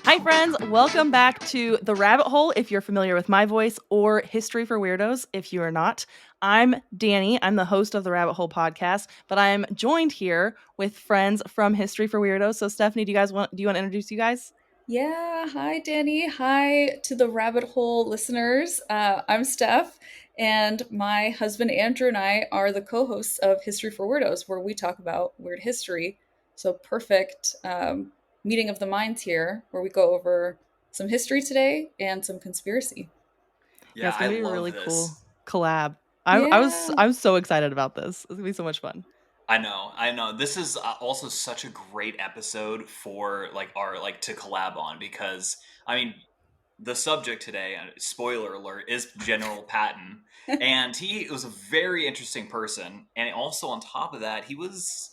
Hi, friends. Welcome back to The Rabbit Hole, if you're familiar with my voice, or History for Weirdos, if you are not. I'm Dani. I'm the host of the Rabbit Hole podcast, but I'm joined here with friends from History for Weirdos. So, Stephanie, do you want to introduce you guys? Yeah, hi Danny. Hi to the Rabbit Hole listeners. I'm Steph, and my husband Andrew and I are the co-hosts of History for Weirdos, where we talk about weird history. So perfect meeting of the minds here, where we go over some history today and some conspiracy. Yeah, Yeah, it's I gonna be a love really cool this. collab. Yeah. I'm so excited about this. It's gonna be so much fun. I know. This is also such a great episode for our to collab on because I mean the subject today, spoiler alert, is General Patton, and he was a very interesting person, and also on top of that, he was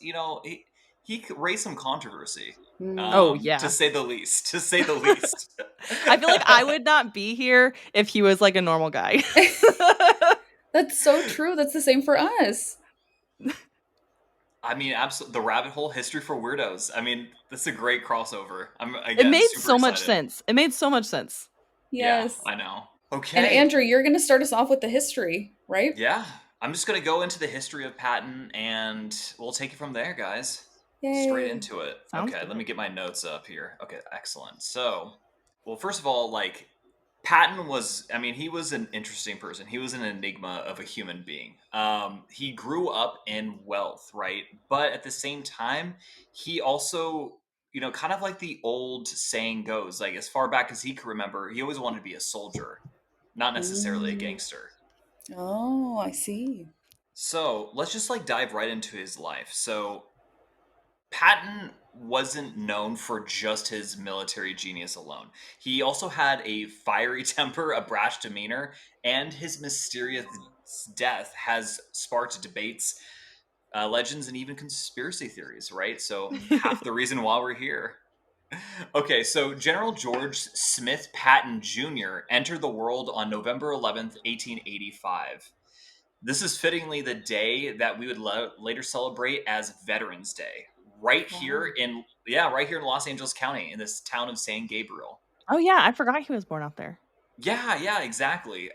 he raised some controversy, Oh Mm. to yeah. say the least. To say the least. I feel like I would not be here if he was like a normal guy. That's so true. That's the same for us. I mean, absolutely. The rabbit hole history for weirdos. I mean, this is a great crossover. I'm It again made super so much excited. sense. It made so much sense. Yeah, Yes. I know. And Okay. Andrew, you're going to start us off with the history, right? Yeah, I'm just gonna go into the history of Patton, and we'll take it from there, guys. Straight Yay. into it. Sounds Okay, let good. me get my notes up here. Okay, excellent. So, well, first of all, Patton was, I mean, he was an interesting person. He was an enigma of a human being. He grew up in wealth, right? But at the same time, he also, kind of like the old saying goes, like as far back as he could remember, he always wanted to be a soldier, not necessarily a Mm. gangster. Oh, I see. So let's just dive right into his life. So Patton wasn't known for just his military genius alone. He also had a fiery temper, a brash demeanor, and his mysterious death has sparked debates, legends, and even conspiracy theories, right? So, half the reason why we're here. Okay, so General George Smith Patton Jr. entered the world on November 11th, 1885. This is fittingly the day that we would later celebrate as Veterans Day, Wow. right here in Los Angeles County, in this town of San Gabriel. Oh yeah, I forgot he was born out there. Yeah, exactly.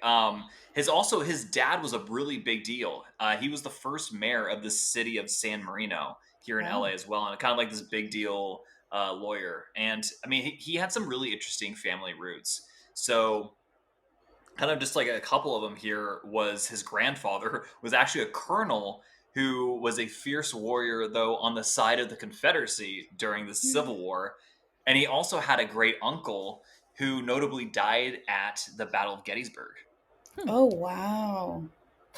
His dad was a really big deal. He was the first mayor of the city of San Marino here in LA Wow. as well, and kind of like this big deal lawyer. And I mean, he had some really interesting family roots. So kind of just like a couple of them here was his grandfather was actually a colonel who was a fierce warrior, though, on the side of the Confederacy during the Civil War. And he also had a great uncle who notably died at the Battle of Gettysburg. Hmm. Oh, wow.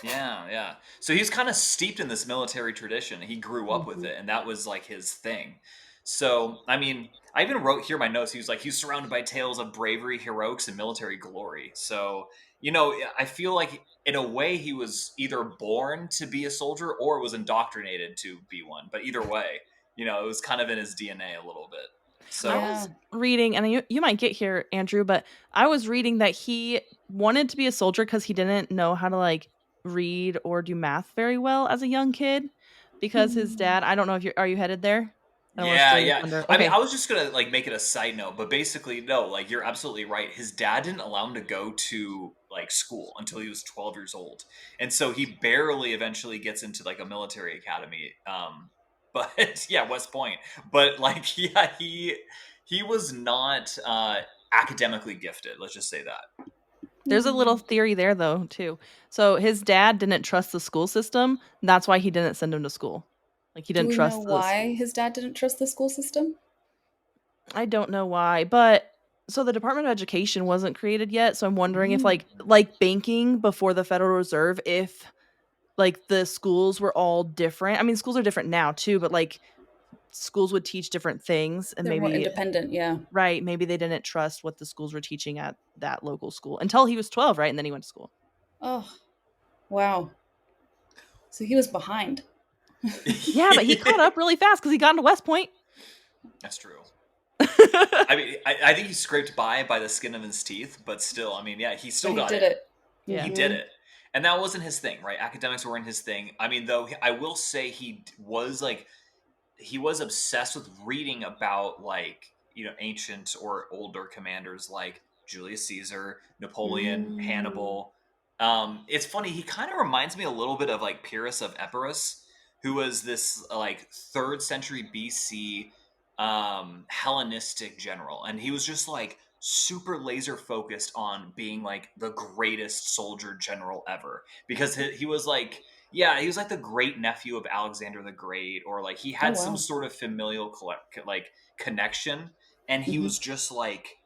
Yeah. So he's kind of steeped in this military tradition. He grew up with Hmm. it, and that was like his thing. So, I mean, I even wrote here my notes. He was like, he's surrounded by tales of bravery, heroics, and military glory. So, I feel like in a way he was either born to be a soldier or was indoctrinated to be one. But either way, it was kind of in his DNA a little bit. I So, Yeah. was reading, and you might get here, Andrew, but I was reading that he wanted to be a soldier because he didn't know how to like read or do math very well as a young kid. Because his Hmm. dad, I don't know if are you headed there? I don't want to yeah, steal your yeah. thunder. I mean, Okay. I was just gonna make it a side note, but basically, no. You're absolutely right. His dad didn't allow him to go to school until he was 12 years old, and so he barely eventually gets into a military academy. But yeah, West Point. But yeah, he was not academically gifted. Let's just say that. There's a little Hmm. theory there though, too. So his dad didn't trust the school system. That's why he didn't send him to school. Like he Do didn't we know trust this. why his dad didn't trust the school system? I don't know why, but so the Department of Education wasn't created yet, so I'm wondering if Mm. like banking before the Federal Reserve, if like the schools were all different. I mean, schools are different now too, but like schools would teach different things and They're more maybe independent, yeah. right, maybe they didn't trust what the schools were teaching at that local school until he was 12, right? And then he went to school. Oh, wow. So he was behind. Yeah, but he caught up really fast cuz he got into West Point. That's true. I mean, I think he scraped by the skin of his teeth, but still, I mean, yeah, he But still he got did in. it. Yeah. He did Hmm. it. And that wasn't his thing, right? Academics weren't his thing. I mean, though, I will say he was obsessed with reading about ancient or older commanders like Julius Caesar, Napoleon, Mm. Hannibal. It's funny, he kind of reminds me a little bit of like Pyrrhus of Epirus, who was this like 3rd century BC Hellenistic general, and he was just like super laser focused on being like the greatest soldier general ever, because he was like, yeah, he was like the great nephew of Alexander the Great, or like he Oh had some wow. sort of familial like connection, and he Hmm. was just like,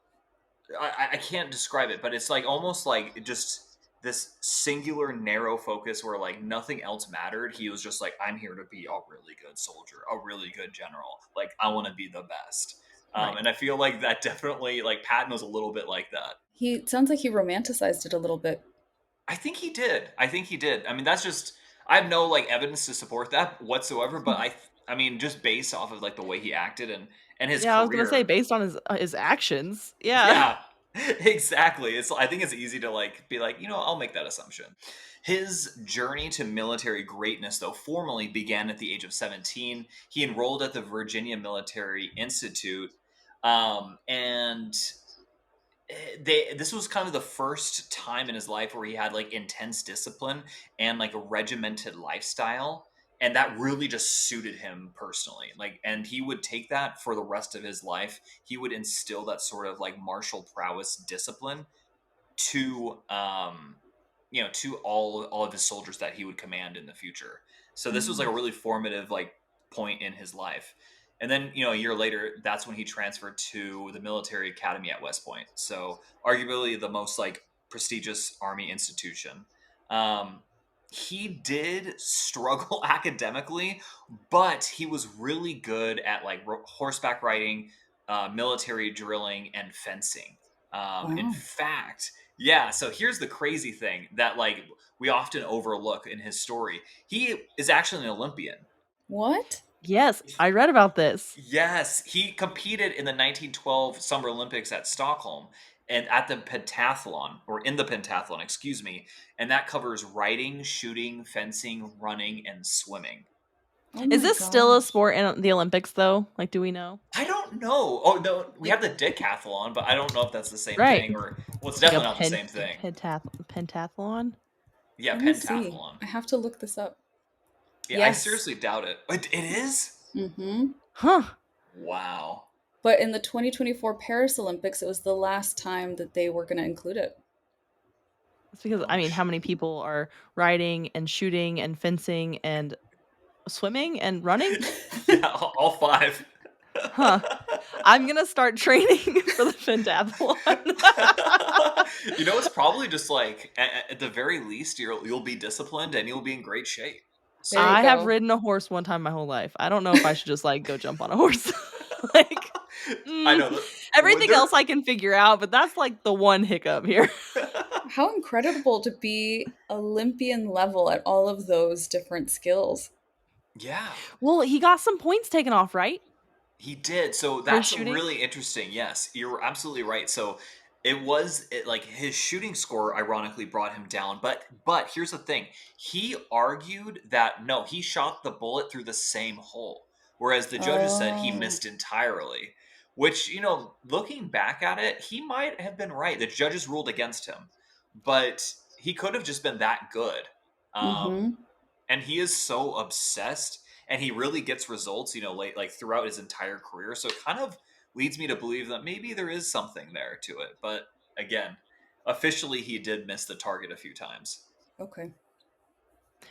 I can't describe it, but it's like almost like just this singular narrow focus where like nothing else mattered. He was just like, I'm here to be a really good soldier, a really good general. Like I want to be the best. Right. And I feel like that definitely, like Patton was a little bit like that. He sounds like he romanticized it a little bit. I think he did. I think he did. I mean, that's just, I have no like evidence to support that whatsoever, but I mean, just based off of like the way he acted and his Yeah, I was gonna say career. based on his actions. Yeah. Yeah, exactly. I think it's easy to like be like, I'll make that assumption. His journey to military greatness, though, formally began at the age of 17. He enrolled at the Virginia Military Institute, and this was kind of the first time in his life where he had like intense discipline and like a regimented lifestyle, and that really just suited him personally. Like, and he would take that for the rest of his life. He would instill that sort of like martial prowess discipline to to all of his soldiers that he would command in the future. So this was like Mm. a really formative like point in his life. And then, a year later, that's when he transferred to the military academy at West Point. So arguably the most like prestigious army institution. Um, he did struggle academically, but he was really good at like horseback riding, military drilling, and fencing. In Wow. fact, yeah. So here's the crazy thing that like we often overlook in his story. He is actually an Olympian. What? Yes, I read about this. Yes, he competed in the 1912 Summer Olympics at Stockholm and at the pentathlon, or in the pentathlon, excuse me, and that covers riding, shooting, fencing, running, and swimming. Oh Is my this still a gosh. sport in the Olympics though? Like, do we know? I don't know. Oh no, we Like have the decathlon, but I don't know if that's the same Right. thing, or well, it's Like a definitely not the same thing. pentathlon? Yeah, let me see. pentathlon. I have to look this up. Yeah, I Yes. seriously doubt it. It is? Mm-hmm. Huh. Wow. But in the 2024 Paris Olympics, it was the last time that they were going to include it. It's because I Oh mean, how many shoot. people are riding and shooting and fencing and swimming and running? Yeah, all five. Huh. I'm gonna start training for the pentathlon. It's probably just like at the very least you'll be disciplined and you'll be in great shape. There you I So have go. ridden a horse one time my whole life. I don't know if I should just like go jump on a horse. like, I mm, know that would everything else I can figure out, but that's like the one hiccup here. How incredible to be Olympian level at all of those different skills. Yeah. Well, he got some points taken off, right? He did. So For his that's shooting. really interesting. Yes, you're absolutely right. So like his shooting score ironically brought him down, but here's the thing. He argued that no, he shot the bullet through the same hole, whereas the judges said he Oh. missed entirely, which, looking back at it, he might have been right. The judges ruled against him, but he could have just been that good. Um Mm-hmm. and he is so obsessed, and he really gets results, like throughout his entire career. So it kind of leads me to believe that maybe there is something there to it. But again, officially he did miss the target a few times. Okay.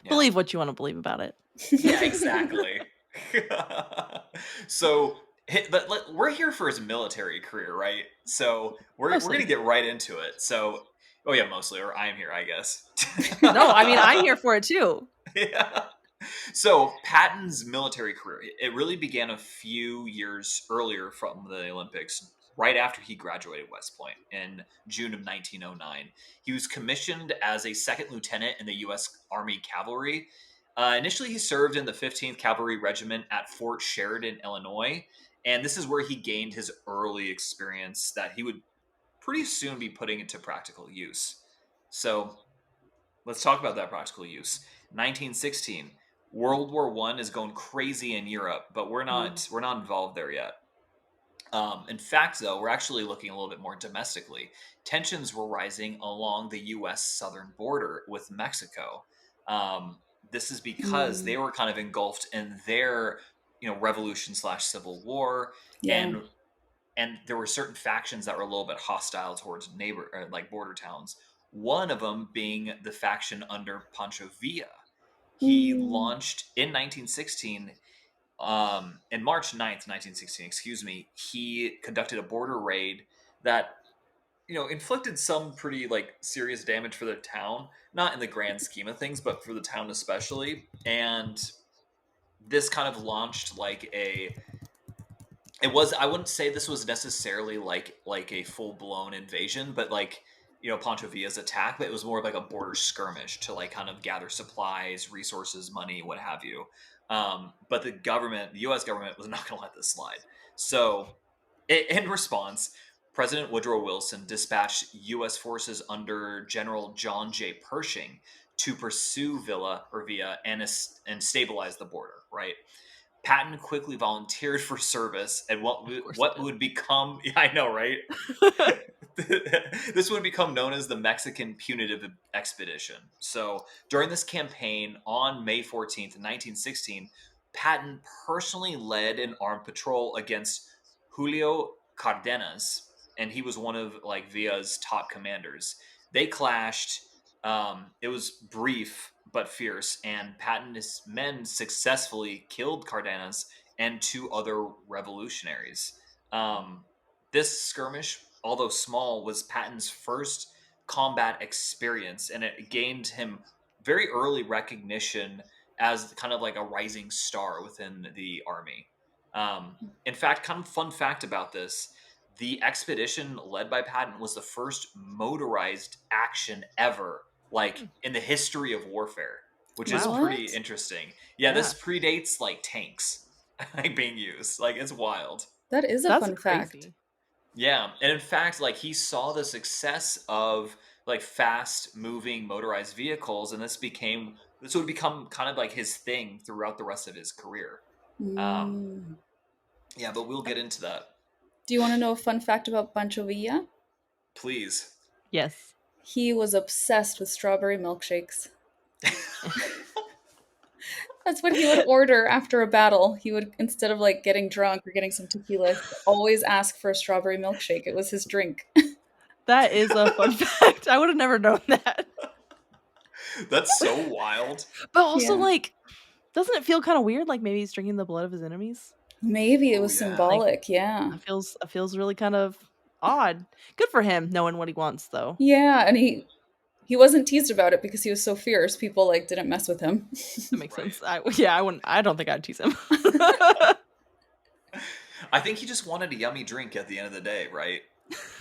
Yeah. Believe what you want to believe about it. Yeah, exactly. So we're here for his military career, right? So we're gonna Mostly. get right into it. So, oh yeah, mostly, or I am here, I guess. No, I mean I'm here for it too. Yeah. So Patton's military career, it really began a few years earlier from the Olympics, right after he graduated West Point in June of 1909. He was commissioned as a second lieutenant in the U.S. Army Cavalry. Initially, he served in the 15th Cavalry Regiment at Fort Sheridan, Illinois, and this is where he gained his early experience that he would pretty soon be putting into practical use. So let's talk about that practical use. 1916. World War I is going crazy in Europe, but we're Mm. not involved there yet. In fact, though, we're actually looking a little bit more domestically. Tensions were rising along the U.S. southern border with Mexico. This is because they were kind of engulfed in their, revolution slash civil war, Yeah. and there were certain factions that were a little bit hostile towards like border towns. One of them being the faction under Pancho Villa. He Mm. launched in 1916, in March 9th, 1916, excuse me, he conducted a border raid that, inflicted some pretty like serious damage for the town, not in the grand scheme of things, but for the town especially. And this kind of launched like I wouldn't say this was necessarily like a full-blown invasion, but like, Pancho Villa's attack, but it was more of like a border skirmish to like kind of gather supplies, resources, money, what have you. But the US government was not going to let this slide. So in response, President Woodrow Wilson dispatched US forces under General John J. Pershing to pursue Villa and stabilize the border, right? Patton quickly volunteered for service and Of course he what did. would become, yeah, I know, right? This would become known as the Mexican Punitive Expedition. So during this campaign on May 14th, 1916, Patton personally led an armed patrol against Julio Cardenas, and he was one of like Villa's top commanders. They clashed. It was brief but fierce, and Patton's men successfully killed Cardenas and two other revolutionaries. Um, this skirmish, although small, was Patton's first combat experience, and it gained him very early recognition as kind of like a rising star within the army. In fact, kind of fun fact about this, the expedition led by Patton was the first motorized action ever, like in the history of warfare, which is Wow. pretty What? interesting. Yeah, Yeah. this predates like tanks like being used. Like it's wild. That is a That's fun fact. crazy. Yeah, and in fact, like he saw the success of like fast moving motorized vehicles, and this would become kind of like his thing throughout the rest of his career. Um, Mm. yeah, but we'll get into that. Do you want to know a fun fact about Pancho Villa? Please. Yes. He was obsessed with strawberry milkshakes. That's what he would order after a battle. He would, instead of like getting drunk or getting some tequila, he would always ask for a strawberry milkshake. It was his drink. That is a fun fact. I would have never known that. That's so wild. But also, Yeah. like, doesn't it feel kind of weird? Like maybe he's drinking the blood of his enemies. Maybe it Oh was yeah. Like, symbolic. Yeah. it feels really kind of odd. Good for him, knowing what he wants, though. Yeah, and he wasn't teased about it because he was so fierce. People like didn't mess with him. That makes Right. sense. I wouldn't. I don't think I'd tease him. I think he just wanted a yummy drink at the end of the day, right?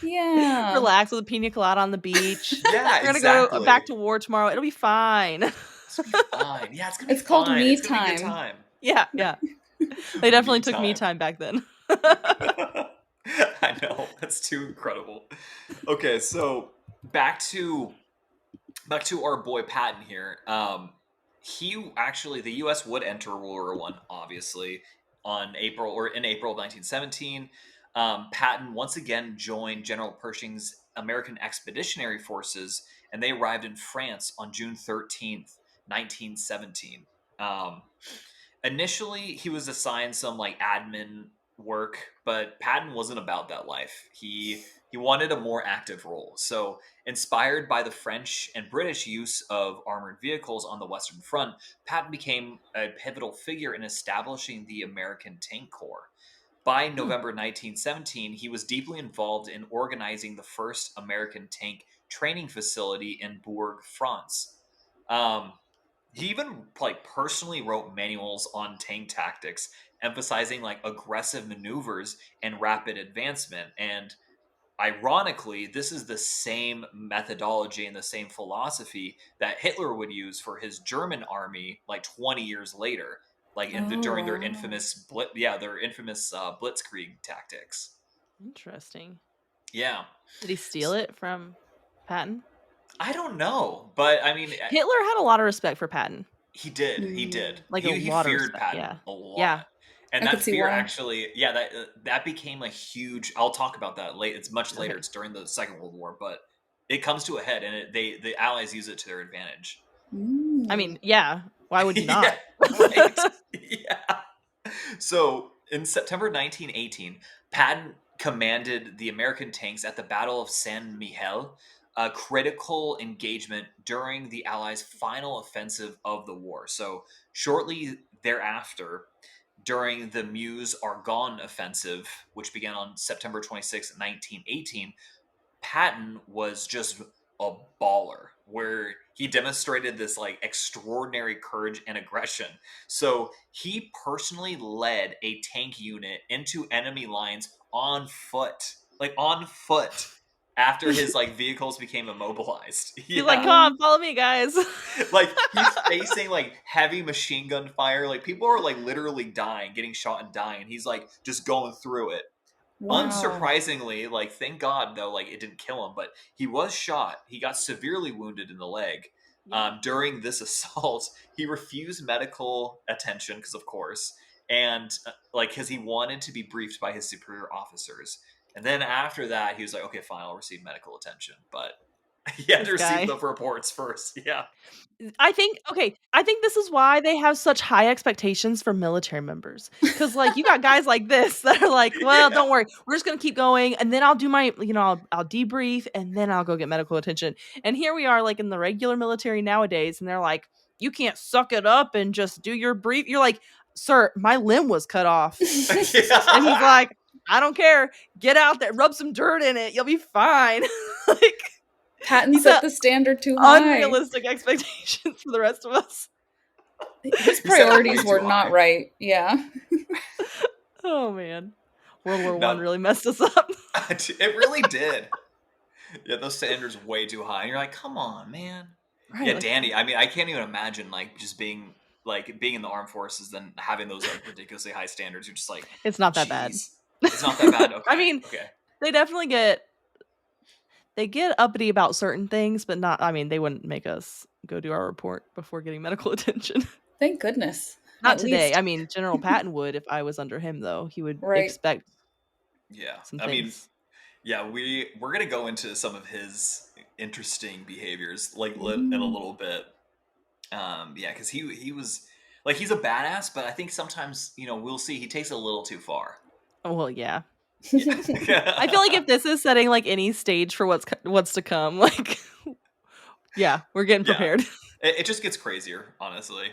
Yeah. Relax with a pina colada on the beach. Yeah, We're gonna go exactly. back to war tomorrow. It'll be fine. It's gonna be fine. Yeah, it's gonna be It's called fine. me It's gonna be a good time. time. Yeah, yeah. They definitely Me took me time. time back then. I know, that's too incredible. Okay, so back to our boy Patton here. He actually, the U.S. would enter World War One, obviously, in April of 1917. Patton once again joined General Pershing's American Expeditionary Forces, and they arrived in France on June 13th, 1917. Um, Initially, he was assigned some like admin work, but Patton wasn't about that life. He wanted a more active role. So, inspired by the French and British use of armored vehicles on the Western Front, Patton became a pivotal figure in establishing the American Tank Corps. By November 1917, he was deeply involved in organizing the first American tank training facility in Bourg, France. Um, he even like personally wrote manuals on tank tactics, emphasizing like aggressive maneuvers and rapid advancement. And ironically, this is the same methodology and the same philosophy that Hitler would use for his German army like 20 years later, like Oh, during their wow. infamous blitzkrieg tactics. Interesting. Yeah, Did he steal it from Patton? I don't know, but I mean, Hitler had a lot of respect for Patton. he did. He Mm. did. Like a He lot of feared respect. Patton Yeah. a lot. Yeah. And I that could see fear why. actually, yeah, that became a huge. I'll talk about that late. It's much later. Okay. It's during the Second World War, but it comes to a head, and the Allies use it to their advantage. I mean, yeah. Why would you Yeah, not? right. Yeah. So in September 1918, Patton commanded the American tanks at the Battle of San Miguel, a critical engagement during the Allies' final offensive of the war. So shortly thereafter, during the Meuse-Argonne offensive, which began on September 26, 1918, Patton was just a baller where he demonstrated this like extraordinary courage and aggression. So he personally led a tank unit into enemy lines on foot, like on foot, after his like vehicles became immobilized. He's like, Yeah. come on, follow me, guys. Like he's facing like heavy machine gun fire. Like people are like literally dying, getting shot and dying. And he's like just going through it. Wow. Unsurprisingly, like thank God though, like it didn't kill him, but he was shot. He got severely wounded in the leg. During this assault, he refused medical attention because, of course, and like because he wanted to be briefed by his superior officers. And then after that, he was like, "Okay, fine, I'll receive medical attention." But he had to This receive guy. the reports first. Yeah, I think this is why they have such high expectations for military members. Cause like you got guys like this that are like, well, yeah, don't worry, we're just gonna keep going, and then I'll do my, I'll debrief, and then I'll go get medical attention. And here we are, like in the regular military nowadays, and they're like, you can't suck it up and just do your brief. You're like, sir, my limb was cut off, and he's yeah. like, I don't care, get out there, rub some dirt in it, you'll be fine. Like Patton he set set the standard too high. unrealistic expectations for the rest of us. His He set it way priorities were too not high. right. Yeah. Oh man. World War One No, really messed us up. it really did. Yeah, those standards way too high. And you're like, come on, man. Right. Yeah, Like Danny. I mean, I can't even imagine like just being in the armed forces, then having those like ridiculously high standards. You're just like, it's not that bad. geez, it's not that bad. I Okay, mean, okay. they definitely get uppity about certain things, but not, I mean, they wouldn't make us go do our report before getting medical attention. Thank goodness. Not At today. least. I mean, General Patton would if I was under him though. He would Right. expect Yeah, some I mean, things. yeah, we're gonna go into some of his interesting behaviors like in a Mm. little bit. Yeah, because he was like he's a badass, but I think sometimes we'll see he takes it a little too far. Oh well, yeah. Yeah. I feel like if this is setting like any stage for what's to come, like yeah, we're getting Yeah, prepared. it just gets crazier, honestly.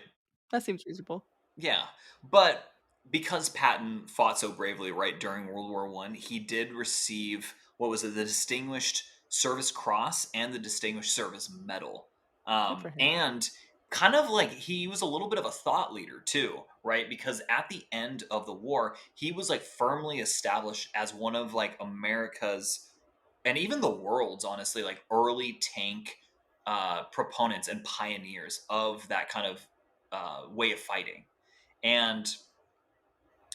That seems reasonable. Yeah, but because Patton fought so bravely right during World War One, he did receive what was it, the Distinguished Service Cross and the Distinguished Service Medal, Good for him. and kind of like he was a little bit of a thought leader too, right? Because at the end of the war, he was like firmly established as one of like America's and even the world's honestly like early tank proponents and pioneers of that kind of way of fighting. And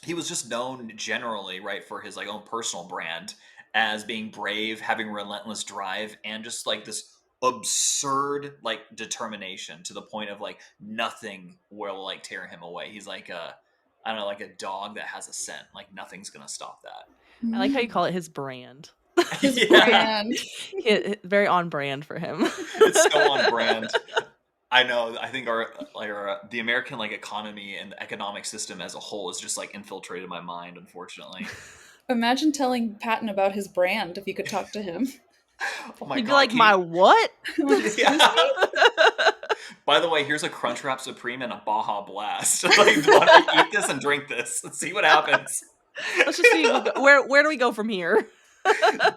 he was just known generally, right, for his like own personal brand as being brave, having relentless drive, and just like this absurd like determination to the point of like nothing will like tear him away. He's like I don't know, like a dog that has a scent. Like nothing's gonna stop that. I like how you call it his brand. His Yeah, brand. Very on brand for him. it's so on brand. I know. I think our the American like economy and the economic system as a whole is just like infiltrated my mind, unfortunately. Imagine telling Patton about his brand if you could talk to him. Oh my He'd be god! like, Can my you? what? Like, excuse Yeah. me? By the way, here's a Crunchwrap Supreme and a Baja Blast. Like, why don't you eat this and drink this? Let's see what happens. Let's just see where do we go from here?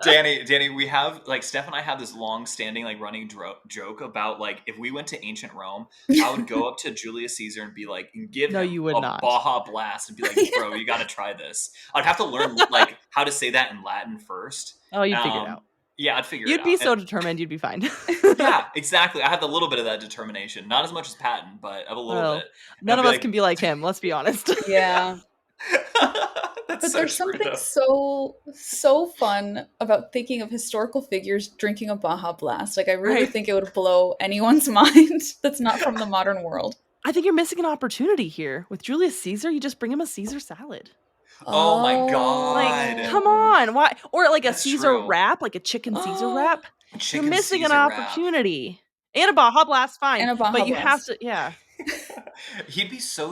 Danny, we have like Steph and I have this long-standing like running joke about like if we went to ancient Rome, I would go up to Julius Caesar and be like, and give No, him you would a not. Baja Blast and be like, bro, you got to try this. I'd have to learn like how to say that in Latin first. Oh, you'd figure it out. Yeah, I'd figure You'd it be out. so determined, you'd be fine. Yeah, exactly. I have a little bit of that determination, not as much as Patton, but a little Well, bit. none of us Like, can be like him. Let's be honest. Yeah. That's But so there's true, something though. so fun about thinking of historical figures drinking a Baja Blast. Like I really Right. think it would blow anyone's mind that's not from the modern world. I think you're missing an opportunity here. With Julius Caesar, you just bring him a Caesar salad. Oh my Like, God. come on. Why? Or like a That's Caesar true. wrap, like a chicken Caesar wrap. You're Chicken missing an Caesar wrap. opportunity. And a Baja Blast, fine. And a Baja But you have Blast. to, yeah. He'd be so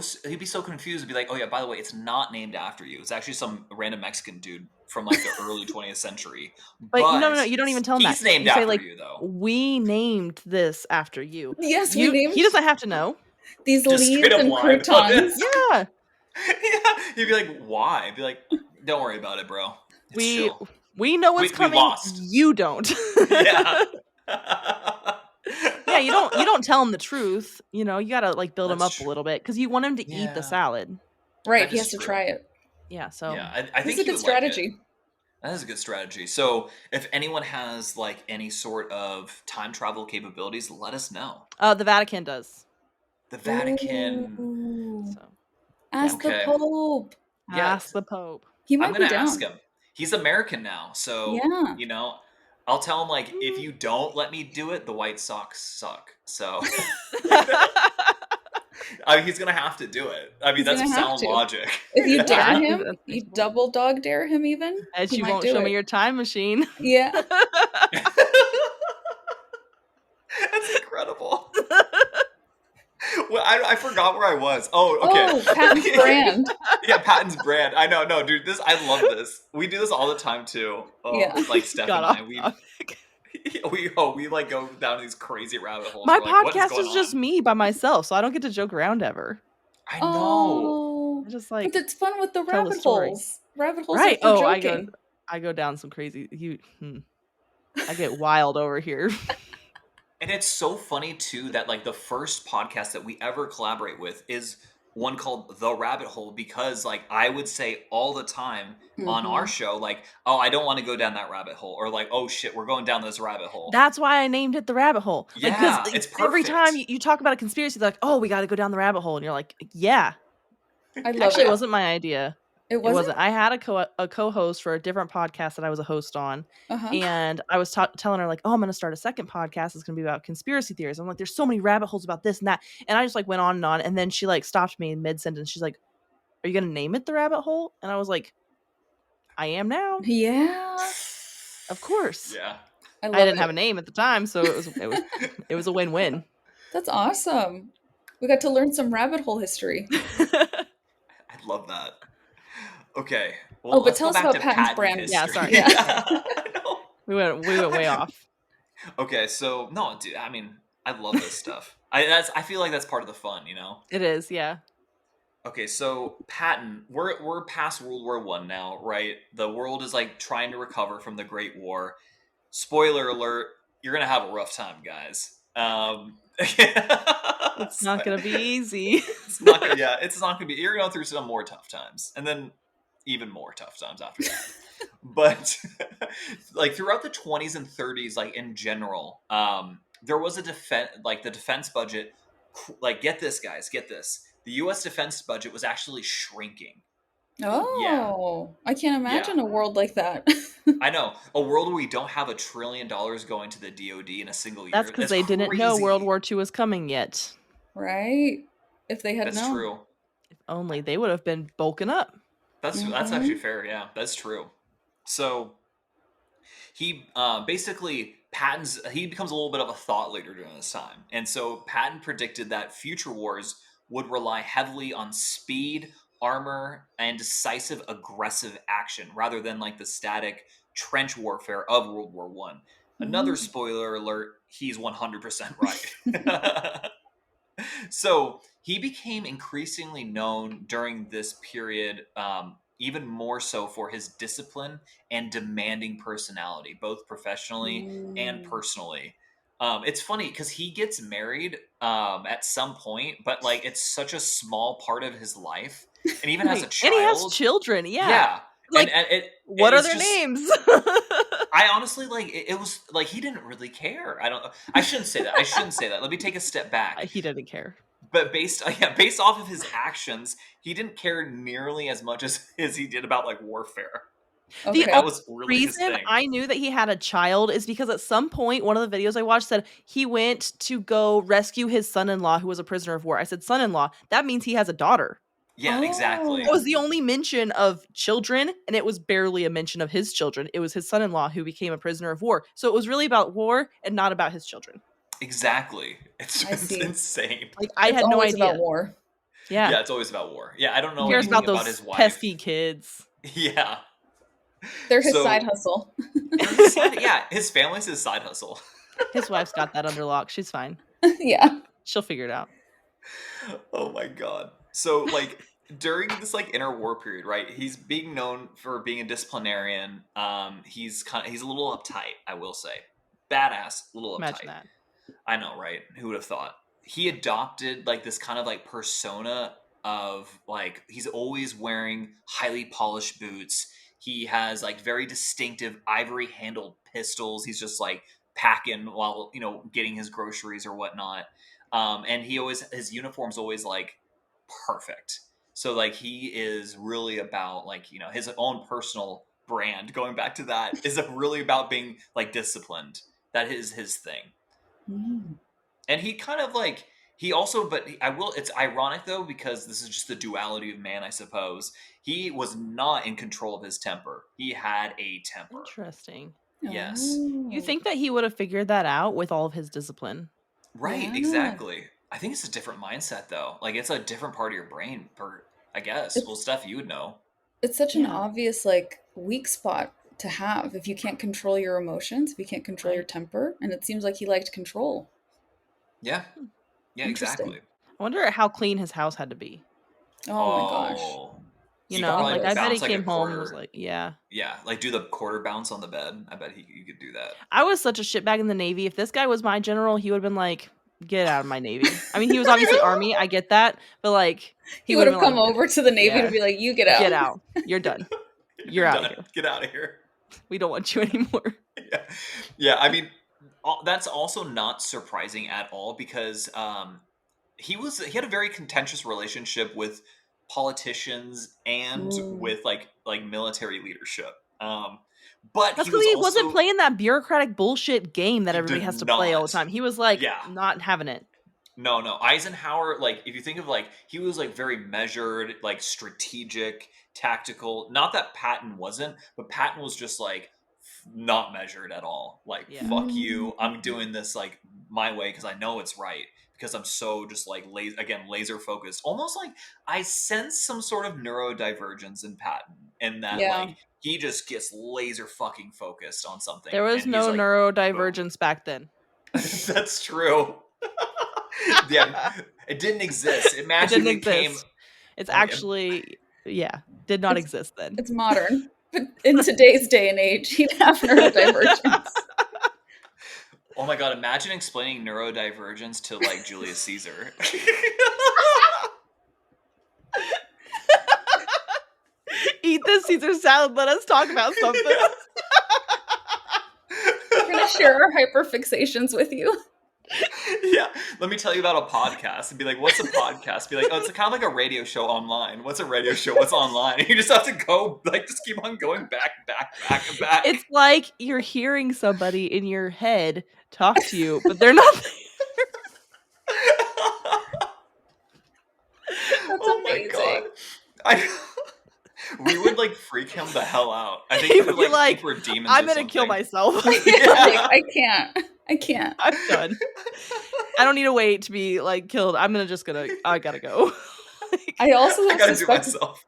confused and be like, "Oh yeah, by the way, it's not named after you. It's actually some random Mexican dude from like the early 20th century." But no, you don't even tell him that. He's named You say after like, you though. we named this after you. Yes, we named He doesn't have to know. these Just leaves straight up and lie about croutons. it. Yeah. Yeah, he'd be like, "Why?" I'd be like, "Don't worry about it, bro. It's chill." We know what's We coming. lost. You don't. Yeah. Yeah, you don't tell him the truth. You know, you gotta like build him That's up true. a little bit because you want him to eat Yeah. the salad. Right, That he is has to true. try it. Yeah, so Yeah, I think That's a he good would like it. strategy. That is a good strategy. So, if anyone has like any sort of time travel capabilities, let us know. the Vatican does. The Vatican. Ooh. So Ask the Okay. Pope. Yeah, ask the Pope. He I'm might be gonna down. ask him. He's American now, so Yeah. you know, I'll tell him like, if you don't let me do it, the White Sox suck. So he's gonna have to do it. I mean, He's that's gonna have sound to. logic. If you Yeah, dare I think him, that's you reasonable. double dog dare him even. And he you might won't do show it. me your time machine. Yeah. That's incredible. Well, I forgot where I was. Oh, okay. Oh, Patton's brand. Yeah, Patton's brand. I know. No, dude, I love this. We do this all the time too. Yeah. Like Steph Got and I, off we topic. we like go down these crazy rabbit holes. My We're like, what is podcast going is just on? me by myself, so I don't get to joke around ever. I know. Oh. I just But like it's fun with the tell the rabbit story. holes. Rabbit holes Right. are for Oh, joking. I go down some crazy. I get wild over here. And it's so funny too that like the first podcast that we ever collaborate with is one called The Rabbit Hole, because like I would say all the time on our show, like, "Oh, I don't want to go down that rabbit hole," or like, "Oh shit, we're going down this rabbit hole." That's why I named it the rabbit hole. Like, Yeah, because it's every perfect. time you talk about a conspiracy, they're like, "Oh, we got to go down the rabbit hole," and you're like, "Yeah." I love Actually, it. it wasn't my idea. It wasn't? I had a co-host for a different podcast that I was a host on, Uh-huh. and I was telling her like, "Oh, I'm going to start a second podcast. It's going to be about conspiracy theories." I'm like, "There's so many rabbit holes about this and that," and I just like went on, and then she like stopped me in mid sentence. She's like, "Are you going to name it the rabbit hole?" And I was like, "I am now." Yeah. Of course. Yeah. I didn't have a name at the time, so it was a win-win. That's awesome. We got to learn some rabbit hole history. I love that. Okay. Well, Oh, but let's tell go us back about to Patton's Patton brand. history. Yeah, sorry. Yeah. I know. We went way off. Okay, so no, dude. I mean, I love this stuff. I feel like that's part of the fun, you know. It is, yeah. Okay, so Patton, we're past World War I now, right? The world is like trying to recover from the Great War. Spoiler alert: you're gonna have a rough time, guys. It's not gonna be easy. It's not gonna. Yeah, it's not gonna be. You're going through some more tough times, and then even more tough times after that. But like throughout the 20s and 30s, like in general, there was a the defense budget. Like, get this, guys, get this. The U.S. defense budget was actually shrinking. Oh, I can't imagine a world like that. I know, a world where we don't have $1 trillion going to the DoD in a single year. That's because they didn't know crazy. World War II was coming yet. Right? If they had That's known. true. If only they would have been bulking up. That's actually fair. Yeah, that's true. So he basically he becomes a little bit of a thought leader during this time, and so Patton predicted that future wars would rely heavily on speed, armor, and decisive aggressive action rather than like the static trench warfare of World War One. Another spoiler alert: he's 100% right. So he became increasingly known during this period, even more so for his discipline and demanding personality, both professionally and personally. It's funny because he gets married at some point, but like it's such a small part of his life, and even has a child. And he has children. Yeah. Yeah. Like, what are their names? I honestly like it was like he didn't really care. I shouldn't say that. Let me take a step back. He didn't care. But based off of his actions, he didn't care nearly as much as he did about like warfare. The Okay. only That was really his reason thing. I knew that he had a child is because at some point, one of the videos I watched said he went to go rescue his son-in-law who was a prisoner of war. I said, son-in-law, that means he has a daughter. Yeah, exactly. That Oh. was the only mention of children, and it was barely a mention of his children. It was his son-in-law who became a prisoner of war. So it was really about war and not about his children. Exactly. It's, I it's see. insane. Like, I It's had no always idea. about war. Yeah. Yeah, it's always about war. Yeah, I don't know He cares anything about about those his wife. pesky kids. Yeah. They're his So- side hustle. Yeah, his family's his side hustle. His wife's got that under lock. She's fine. Yeah. She'll figure it out. Oh my god. So like during this like interwar period, right? He's being known for being a disciplinarian. He's a little uptight, I will say. Badass, little uptight. Imagine that. I know, right? Who would have thought? He adopted like this kind of like persona of like he's always wearing highly polished boots. He has like very distinctive ivory handled pistols. He's just like packing while, you know, getting his groceries or whatnot. And his uniform's always like perfect. So like he is really about like, you know, his own personal brand, going back to that, is really about being like disciplined. That is his thing. And he kind of like it's ironic though, because this is just the duality of man, I suppose. He was not in control of his temper. He had a temper. Interesting. Yes. You think that he would have figured that out with all of his discipline? Right, Yeah. exactly. I think it's a different mindset though. Like it's a different part of your brain, I guess. Well, Steph, you would know. It's such an Yeah. obvious like weak spot to have if you can't control your emotions, if you can't control your temper, and it seems like he liked control. Yeah. Yeah, Interesting. exactly. I wonder how clean his house had to be. Oh my gosh. You He know, probably like I bet he bounced like a came home and was quarter. like, yeah. Yeah, like do the quarter bounce on the bed. I bet you could do that. I was such a shitbag in the Navy. If this guy was my general, he would have been like, get out of my Navy. I mean, he was obviously Army. I get that. But like, He would have been come like, over to the Navy yeah. to be like, you get out. get out. You're done. You're out of done. here. Get out of here. We don't want you anymore. Yeah. I mean, that's also not surprising at all because he had a very contentious relationship with politicians and with like military leadership. But that's because he wasn't playing that bureaucratic bullshit game that everybody has to play all the time. He was like, not having it. No. Eisenhower, like, if you think of, like, he was, like, very measured, like, strategic, tactical. Not that Patton wasn't, but Patton was just, like, not measured at all. Like, fuck you. I'm doing this, like, my way because I know it's right. Because I'm so just, like, laser focused. Almost like I sense some sort of neurodivergence in Patton. In that, like, he just gets laser fucking focused on something. There was no like, neurodivergence back then. That's true. Yeah, it didn't exist. It magically became. It's actually, did not exist then. It's modern. But in today's day and age, he'd have neurodivergence. Oh my god, imagine explaining neurodivergence to, like, Julius Caesar. Eat this Caesar salad, let us talk about something. We're going to share our hyperfixations with you. Yeah, let me tell you about a podcast and be like, what's a podcast? Be like, oh, it's kind of like a radio show online. What's a radio show? What's online? And you just have to go, like, just keep on going back. It's like you're hearing somebody in your head talk to you, but they're not there. That's amazing. My god. We would, like, freak him the hell out. I think he would, like, think we're demons. I'm gonna kill myself. Like, I can't. I'm done. I don't need to wait to be, like, killed. I gotta go. I also I gotta do myself.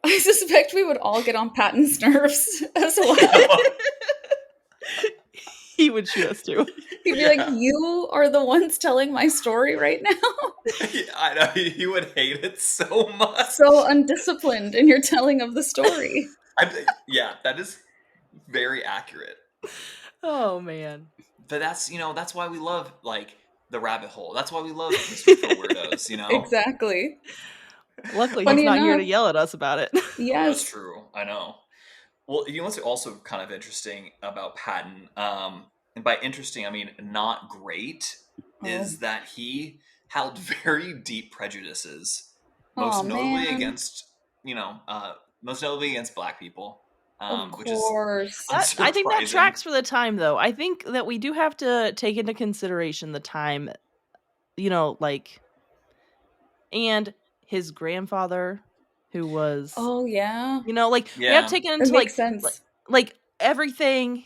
I suspect we would all get on Patton's nerves as well. He would shoot us too. He'd be like, you are the ones telling my story right now. I know, he would hate it so much. So undisciplined in your telling of the story. Yeah, that is very accurate. Oh, man. But that's why we love, like, the rabbit hole. That's why we love History for Weirdos, you know? Exactly. Luckily, he's not here to yell at us about it. Yes. That's true. I know. Well, you know what's also kind of interesting about Patton, and by interesting, I mean not great, is that he held very deep prejudices, most notably against Black people. Of which is course. I think that unsurprising. tracks for the time, though. I think that we do have to take into consideration the time, like, and his grandfather, who was, Oh yeah, like, we have to Yeah. take it it into, makes like, sense. like everything,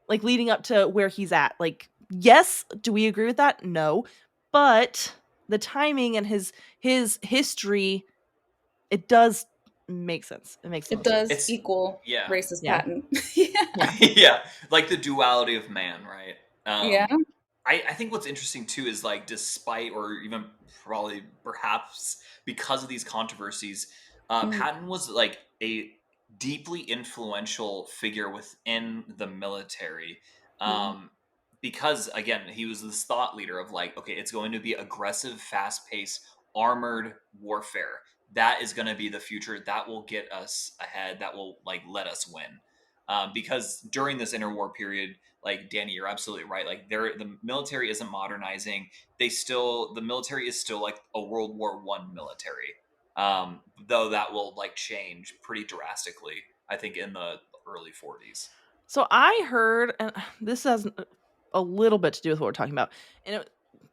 like, leading up to where he's at. Like, yes, do we agree with that? No. But the timing and his history, it does make sense. It makes the It most sense. does It's equal yeah. racist Yeah. Patton. Yeah. Yeah. Yeah. Like the duality of man, right? Yeah. I think what's interesting too is like despite or even probably perhaps because of these controversies, Mm, Patton was like a deeply influential figure within the military. mm, Because again, he was this thought leader of like, okay, it's going to be aggressive, fast-paced, armored warfare. That is going to be the future. That will get us ahead. That will like let us win. Because during this interwar period, like Dani, you're absolutely right. Like the military isn't modernizing. The military is still like a World War One military. Though that will like change pretty drastically, I think, in the early 40s. So I heard, and this has a little bit to do with what we're talking about, and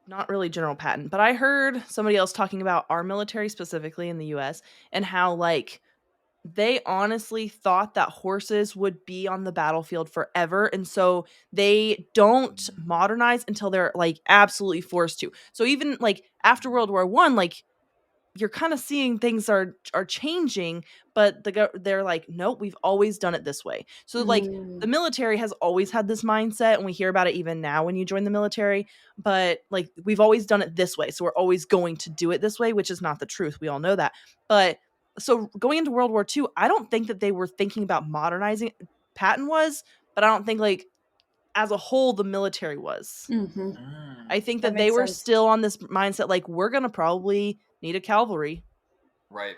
not really General Patton, but I heard somebody else talking about our military specifically in the U.S. and how like they honestly thought that horses would be on the battlefield forever, and so they don't modernize until they're like absolutely forced to. So even like after World War I, like you're kind of seeing things are changing, but they're like, nope, we've always done it this way. So like mm, the military has always had this mindset, and we hear about it even now when you join the military. But like we've always done it this way, so we're always going to do it this way, which is not the truth. We all know that. But so going into World War II, I don't think that they were thinking about modernizing. Patton was, but I don't think like as a whole the military was. hmm. Mm, I think That that they makes were sense. still on this mindset like we're going to probably need a cavalry right.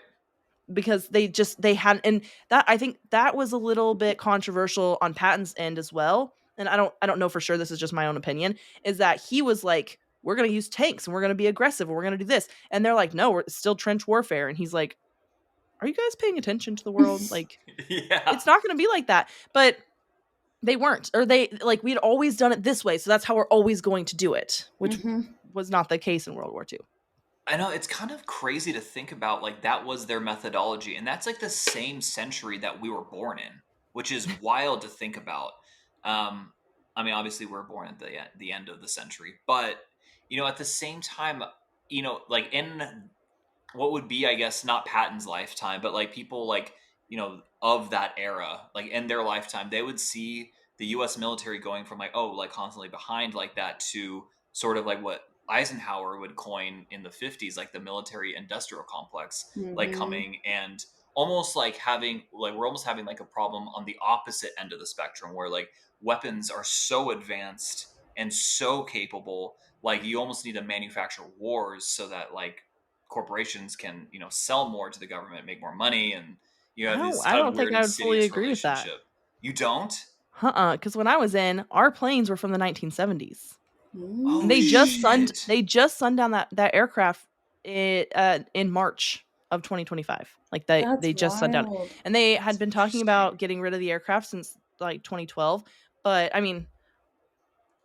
because they had, and that I think that was a little bit controversial on Patton's end as well. And I don't know for sure, this is just my own opinion, is that he was like, we're going to use tanks and we're going to be aggressive and we're going to do this. And they're like, no, we're still trench warfare. And he's like, are you guys paying attention to the world? Like Yeah. it's not going to be like that. But they weren't, or they like we'd always done it this way, so that's how we're always going to do it, which Hmm. was not the case in World War II. I know it's kind of crazy to think about like that was their methodology and that's like the same century that we were born in, which is wild to think about. Um I mean obviously we're born at the end of the century, but at the same time, like in what would be, I guess, not Patton's lifetime, but like people like, of that era, like in their lifetime, they would see the US military going from like, oh, like constantly behind like that to sort of like what Eisenhower would coin in the 50s, like the military industrial complex, like Hmm. coming and almost like having, like, we're almost having like a problem on the opposite end of the spectrum where like weapons are so advanced and so capable, like you almost need to manufacture wars so that like corporations can sell more to the government, make more money, and you have this I kind of don't think weird I would fully insidious agree with that. relationship. You don't? Because when I was in, our planes were from the 1970s, and Oh Mm. shit. they just sunned down that aircraft in March of 2025. Like they That's just sunned down, wild. and they had That's been talking interesting. about getting rid of the aircraft since like 2012. But I mean,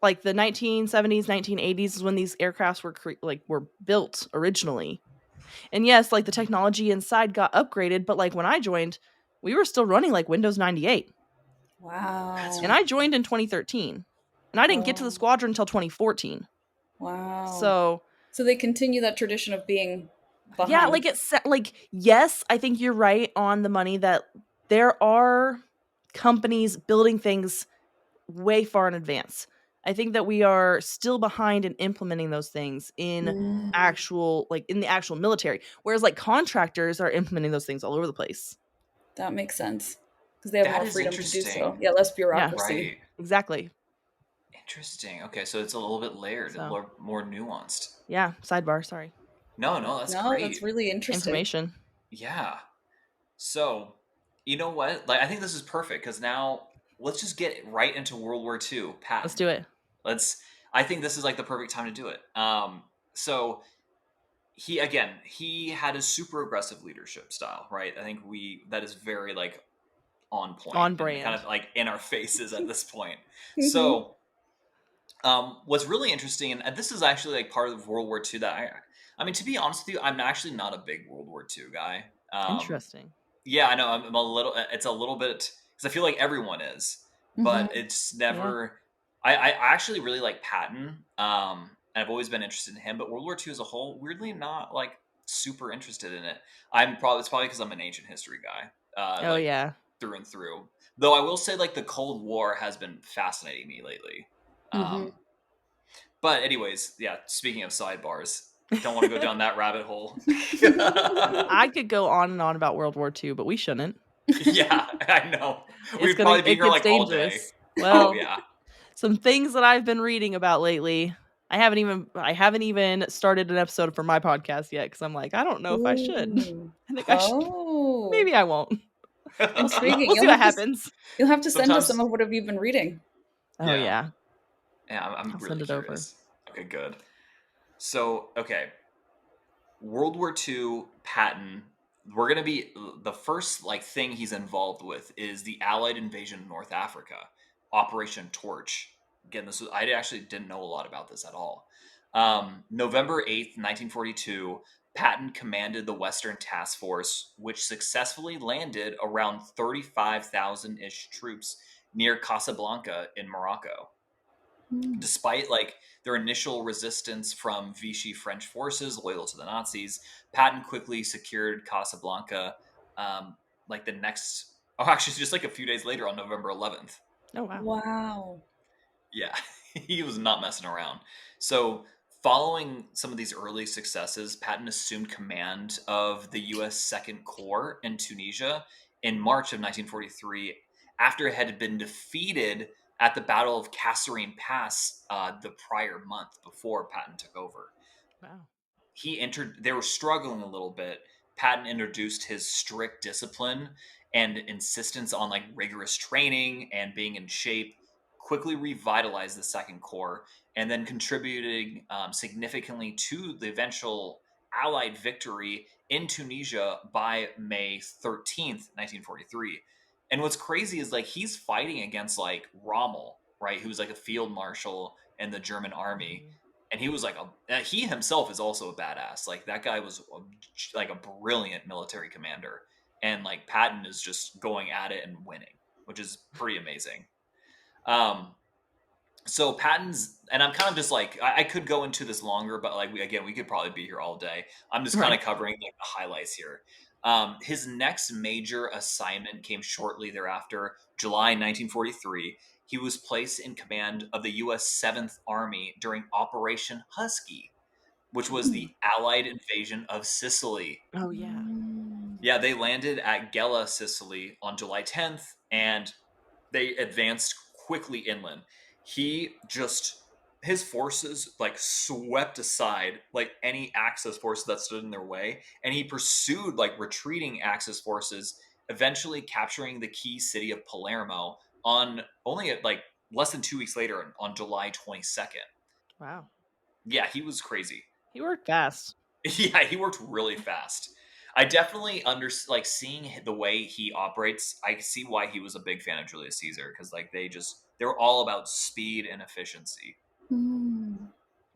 like the 1970s, 1980s is when these aircrafts were built originally. And yes, like the technology inside got upgraded, but like when I joined, we were still running like Windows 98. That's And Wow. I joined in 2013. And I didn't get to the Oh, squadron until 2014. wow. So, So they continue that tradition of being yeah, behind. like like yes, I think you're right on the money that there are companies building things way far in advance. I think that we are still behind in implementing those things in Mm, in the actual military, whereas like contractors are implementing those things all over the place. that makes sense because they have that more is freedom to do so. interesting. Yeah, less Yeah, bureaucracy. Right. exactly. Interesting. Okay, so it's a little bit layered, a So, little more nuanced. yeah, sidebar, sorry. No, that's No, great. that's really interesting. Information. Yeah. So, you know what? Like, I think this is perfect because now let's just get right into World War II, Let's Patton. do it. Let's. I think this is like the perfect time to do it. So he had a super aggressive leadership style, right? I think that is very like on point On and brand. kind of like in our faces at this point. Mhm. So what's really interesting, and this is actually like part of World War II that I mean, to be honest with you, I'm actually not a big World War II guy. Interesting. Yeah, I know. I'm a little. It's a little bit because I feel like everyone is, but Mhm. it's never. I actually really like Patton. And I've always been interested in him, but World War II as a whole, weirdly not like super interested in it. It's probably because I'm an ancient history guy, Oh like yeah. through and through. Though I will say, like the Cold War has been fascinating me lately. Mhm. But anyways, yeah. Speaking of sidebars, don't want to go down that rabbit hole. I could go on and on about World War II, but we shouldn't. Yeah, I know. We'd probably be It here gets like all day. dangerous. Oh Well, yeah. some things that I've been reading about lately. I haven't even started an episode for my podcast yet because I'm like, I don't know if I should. Ooh. I think I should. Oh, Maybe I won't. intriguing. We'll see what happens. You'll have to send us some Sometimes, of what have you been reading. Oh yeah, yeah. yeah. I'm I'll really send it over. curious. Okay, good. So, okay, World War II, Patton. We're gonna be the first like thing he's involved with is the Allied invasion of North Africa, Operation Torch. Again, I actually didn't know a lot about this at all. November 8th, 1942, Patton commanded the Western Task Force, which successfully landed around 35,000 ish troops near Casablanca in Morocco. Hmm. Despite like their initial resistance from Vichy French forces loyal to the Nazis, Patton quickly secured Casablanca. Like the next, oh, actually, just like a few days later on November 11th. Oh wow. Wow. Yeah, he was not messing around. So, following some of these early successes, Patton assumed command of the U.S. Second Corps in Tunisia in March of 1943 after it had been defeated at the Battle of Kasserine Pass the prior month before Patton took over. Wow. They were struggling a little bit. Patton introduced his strict discipline and insistence on like rigorous training and being in shape, quickly revitalized the Second Corps, and then contributing significantly to the eventual Allied victory in Tunisia by May 13th, 1943. And what's crazy is like he's fighting against like Rommel, right, who's like a field marshal in the German army, Mhm. and he was like he himself is also a badass. Like that guy was like a brilliant military commander, and like Patton is just going at it and winning, which is pretty amazing. Um, so Patton's, and I'm kind of just like I could go into this longer, but like we could probably be here all day. I'm just kind of Right. covering like the highlights here. His next major assignment came shortly thereafter, July 1943. He was placed in command of the U.S. 7th Army during Operation Husky, which was Hmm. the Allied invasion of Sicily. Oh yeah. Mm. Yeah, they landed at Gela, Sicily on July 10th, and they advanced quickly inland. He just his forces like swept aside like any Axis forces that stood in their way, and he pursued like retreating Axis forces, eventually capturing the key city of Palermo on only like less than 2 weeks later on July 22nd. Wow. Yeah, he was crazy. He worked fast. Yeah, he worked really fast. I definitely like seeing the way he operates. I see why he was a big fan of Julius Caesar because like they were all about speed and efficiency. Mm.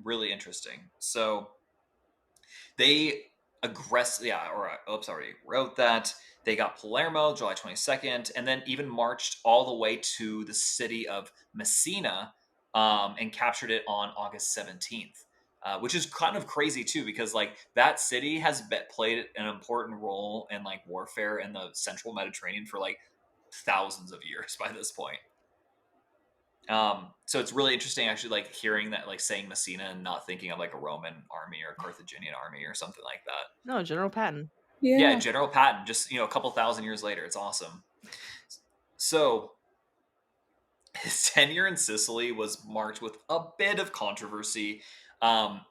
Really interesting. So they oops, I already wrote that. They got Palermo July 22nd, and then even marched all the way to the city of Messina, and captured it on August 17th. Which is kind of crazy too, because like that city has played an important role in like warfare in the central Mediterranean for like thousands of years by this point. So it's really interesting actually like hearing that, like saying Messina and not thinking of like a Roman army or a Carthaginian army or something like that. No, General Patton. Yeah, Yeah. General Patton, just a couple thousand years later. It's awesome. So his tenure in Sicily was marked with a bit of controversy. Um,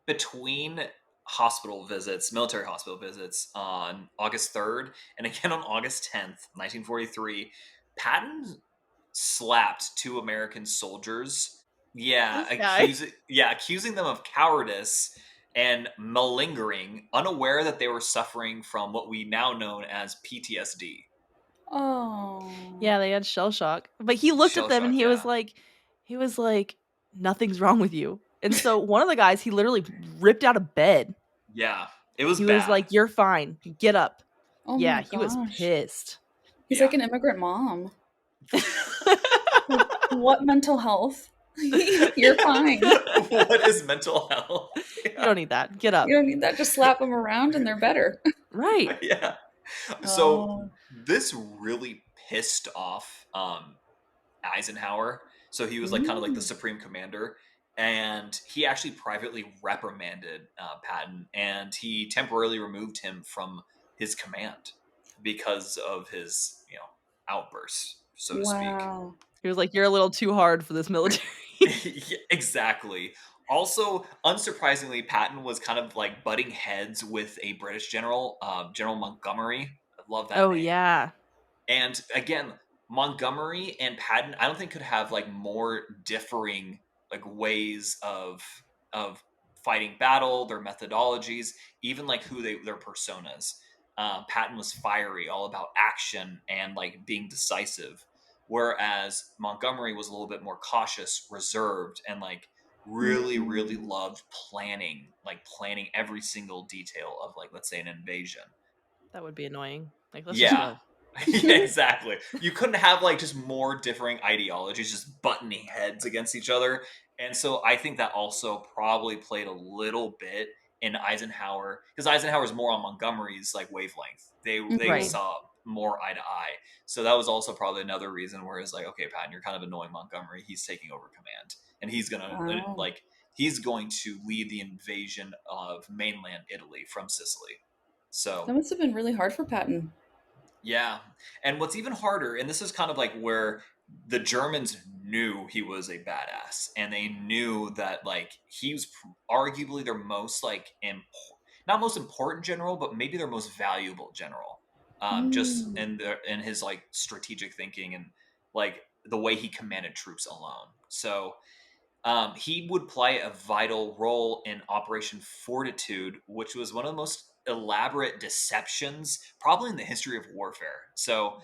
between military hospital visits on August 3rd and again on August 10th, 1943, Patton slapped two American soldiers. This guy. Accusing them of cowardice and malingering, unaware that they were suffering from what we now know as PTSD. Oh. Yeah, they had shell shock. But he looked at Shell them and shock, he was like, nothing's wrong with you. And so one of the guys, he literally ripped out of bed. yeah. It was He was bad. like, "You're fine. Get up." Oh Yeah, my he was gosh. pissed. He's Yeah. like an immigrant mom. Like, what mental health? You're fine. What is mental health? You Yeah. don't need that. Get up. You don't need that. Just slap them around and they're better. Right. Yeah. So Oh. this really pissed off Eisenhower. So he was like kind of like the Mm. supreme commander, and he actually privately reprimanded Patton, and he temporarily removed him from his command because of his outbursts, so to speak. Wow. He was like, "You're a little too hard for this military." Yeah, exactly. Also, unsurprisingly, Patton was kind of like butting heads with a British general, General Montgomery. I love that Oh, name. yeah. And again, Montgomery and Patton, I don't think could have like more differing like ways of fighting battle, their methodologies, even like their personas. Patton was fiery, all about action and like being decisive, whereas Montgomery was a little bit more cautious, reserved, and like really Mm. loved planning every single detail of like, let's say, an invasion. That would be annoying. Like, let's just Yeah. go. Yeah, exactly. You couldn't have like just more differing ideologies just buttoning heads against each other. And so I think that also probably played a little bit in Eisenhower, because Eisenhower's more on Montgomery's like wavelength. They Right. Mhm. saw more eye to eye. So that was also probably another reason where it's like, okay, Patton, you're kind of annoying Montgomery. He's taking over command. And he's gonna Wow. he's going to lead the invasion of mainland Italy from Sicily. So That must have been really hard for Patton. yeah. And what's even harder, and this is kind of like where the Germans knew he was a badass, and they knew that like he was arguably their most like not most important general, but maybe their most valuable general. Just Mm. in his like strategic thinking and like the way he commanded troops alone. So he would play a vital role in Operation Fortitude, which was one of the most elaborate deceptions probably in the history of warfare. So,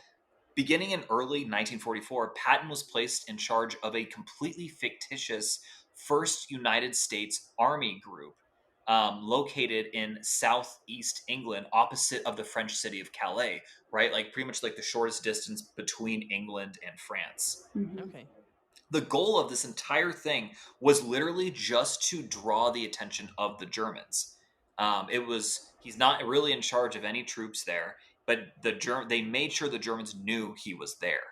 beginning in early 1944, Patton was placed in charge of a completely fictitious First United States Army group located in southeast England, opposite of the French city of Calais, right? Like pretty much like the shortest distance between England and France. Mhm. Okay. The goal of this entire thing was literally just to draw the attention of the Germans. He's not really in charge of any troops there, but they made sure the Germans knew he was there,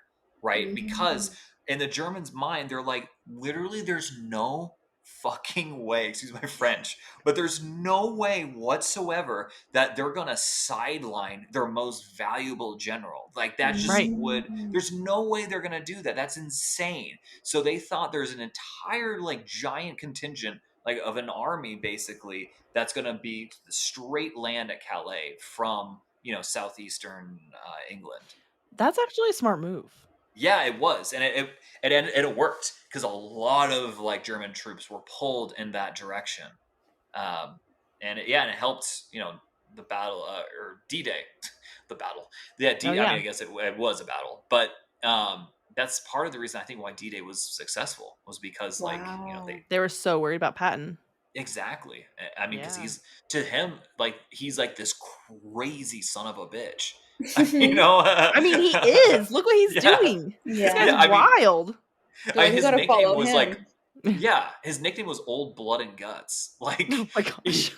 right? Because Mm. in the Germans' mind, they're like, literally, there's no fucking way, excuse my French, but there's no way whatsoever that they're gonna sideline their most valuable general. Like that just Right. would. Mm. There's no way they're gonna do that. That's insane. So they thought there's an entire like giant contingent like of an army basically that's going to be straight land at Calais from southeastern England. That's actually a smart move. Yeah, it was, and it worked because a lot of like German troops were pulled in that direction, and it helped the battle or D-Day, the battle. Yeah, Oh, I mean yeah. I guess it was a battle, but that's part of the reason I think why D-Day was successful was because like Wow. They were so worried about Patton. exactly. I mean, because Yeah. to him like he's like this crazy son of a bitch, I mean, he is. Look what he's Yeah, doing. This Yeah. guy's yeah. I mean, wild. They're like, we his gotta nickname follow was like him. yeah, his nickname was Old Blood and Guts. Like, Oh my gosh.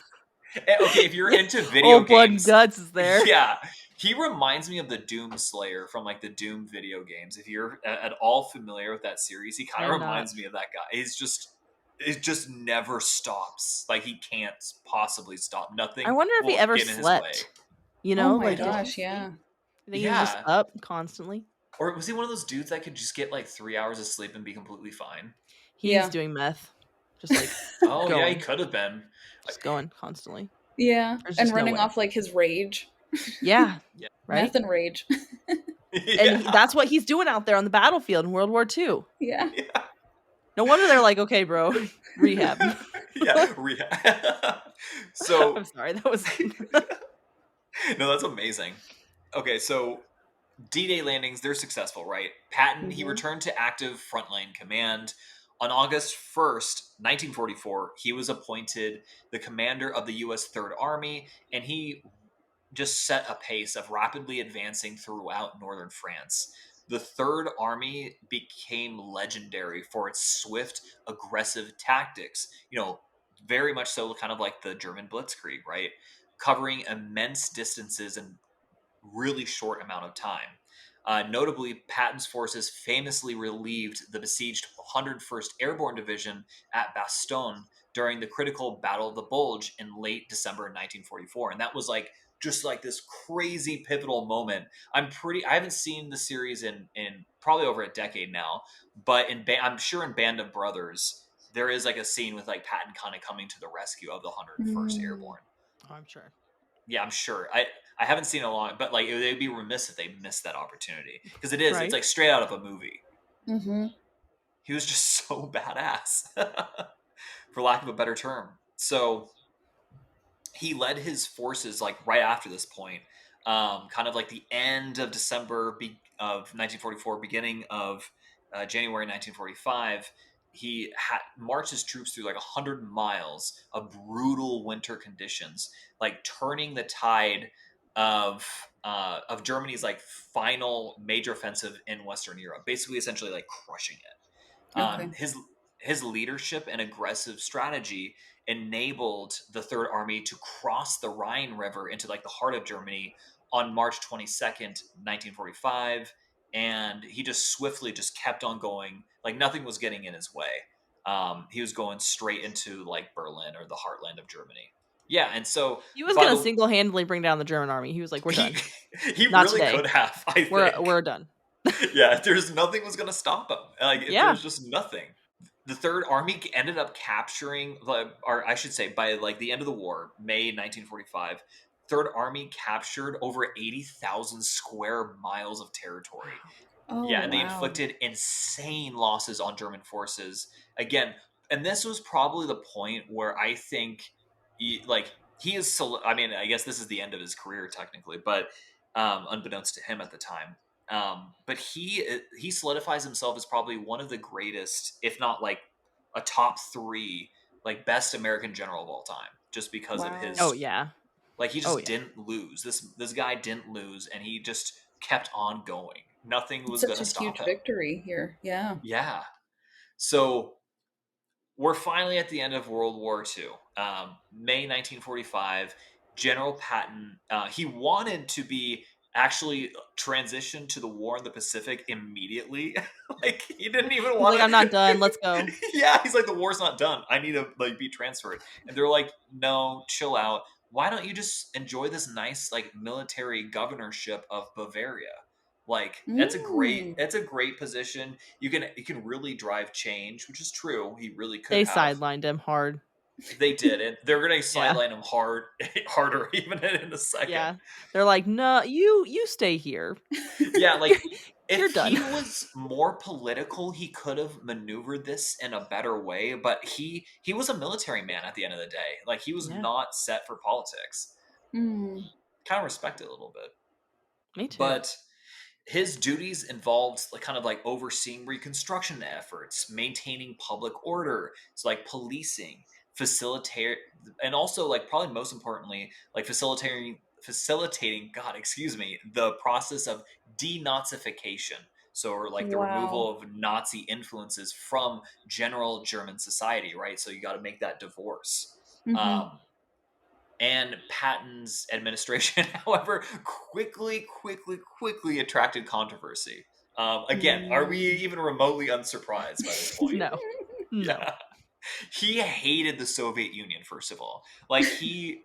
okay, if you're into video Old blood and games, guts is there. yeah, he reminds me of the Doom Slayer from like the Doom video games. If you're at all familiar with that series, he kind I of am not. reminds me of that guy. It just never stops. Like he can't possibly stop. Nothing I wonder if he will ever get in his way. slept. Oh my Like, did he gosh, yeah. sleep? I think he was just Yeah. up constantly. Or was he one of those dudes that could just get like 3 hours of sleep and be completely fine? He's Yeah. doing meth. Just like Oh yeah, he going. could have been. Just going constantly. Yeah. There's And just no running way. off like his rage. Yeah. Yeah. Right? Meth and rage. And that's what he's doing out there on the battlefield in World War II. Yeah. Yeah. No wonder they're like, okay, bro, rehab. Yeah, rehab. So I'm sorry, that was no, that's amazing. Okay, so D-Day landings, they're successful, right? Patton, he returned to active frontline command. On August 1st, 1944, he was appointed the commander of the U.S. Third Army, and he just set a pace of rapidly advancing throughout northern France. The Third Army became legendary for its swift, aggressive tactics. Very much so, kind of like the German Blitzkrieg, right? Covering immense distances in really short amount of time. Notably, Patton's forces famously relieved the besieged 101st Airborne Division at Bastogne during the critical Battle of the Bulge in late December 1944, and that was just like this crazy pivotal moment. I haven't seen the series in probably over a decade now, but I'm sure in Band of Brothers there is like a scene with like Patton kind of coming to the rescue of the 101st Airborne. Oh, I'm sure. Yeah, I'm sure. I haven't seen it in a long, but like they'd be remiss if they missed that opportunity because it is. Right. It's like straight out of a movie. Mm-hmm. He was just so badass, for lack of a better term. So he led his forces like right after this point, kind of like the end of December of 1944, beginning of January 1945. He marched his troops through like 100 miles of brutal winter conditions, like turning the tide of Germany's like final major offensive in Western Europe, basically essentially like crushing it. Okay. His leadership and aggressive strategy enabled the Third Army to cross the Rhine River into like the heart of Germany on March 22nd, 1945, and he just swiftly just kept on going, like nothing was getting in his way. He was going straight into like Berlin or the heartland of Germany. Yeah, and so He was by going to the single-handedly bring down the German army. He was like, "We're done. he Not really today. could have, I think. We're done." Yeah, there's nothing was going to stop him. Like Yeah. there's just nothing. The Third Army ended up capturing, or I should say, by like the end of the war, May 1945, Third Army captured over 80,000 square miles of territory. Oh, Yeah, and they wow. inflicted insane losses on German forces. Again, and this was probably the point where I think, he is. I mean, I guess this is the end of his career technically, but unbeknownst to him at the time. But he solidifies himself as probably one of the greatest, if not like a top three, like best American general of all time, just because of Wow. Oh his yeah. like he Oh just yeah. didn't lose. This guy didn't lose, and he just kept on going. Nothing It's was such gonna a stop huge him. victory here. Yeah. Yeah. So we're finally at the end of World War II. May 1945. General Patton, he wanted to be actually transitioned to the war in the Pacific immediately. Like he didn't even He's like, want "I'm not to. done. Let's go." Yeah, he's like, the war's not done. I need to like be transferred. And they're like, no, chill out. Why don't you just enjoy this nice like military governorship of Bavaria? Like Mm. that's a great position. You can really drive change, which is true. He really could They have. sidelined him hard. They did it. They're gonna Yeah. sideline him harder even in a second. Yeah. They're like, "No, you stay here. Yeah, like You're if done." he was more political, he could have maneuvered this in a better way, but he was a military man at the end of the day. Like he was Yeah. not set for politics. Mm. Kind of respect it a little bit. Me too. But his duties involved like kind of like overseeing reconstruction efforts, maintaining public order, so like policing, facilitate, and also like probably most importantly, like facilitating, God, excuse me, the process of denazification. So, or like the removal Wow. of Nazi influences from general German society, right? So you got to make that divorce. Mm-hmm. And Patton's administration, however, quickly attracted controversy. Again, are we Mm. even remotely unsurprised by this point? No. No. Yeah, he hated the Soviet Union. First of all, like he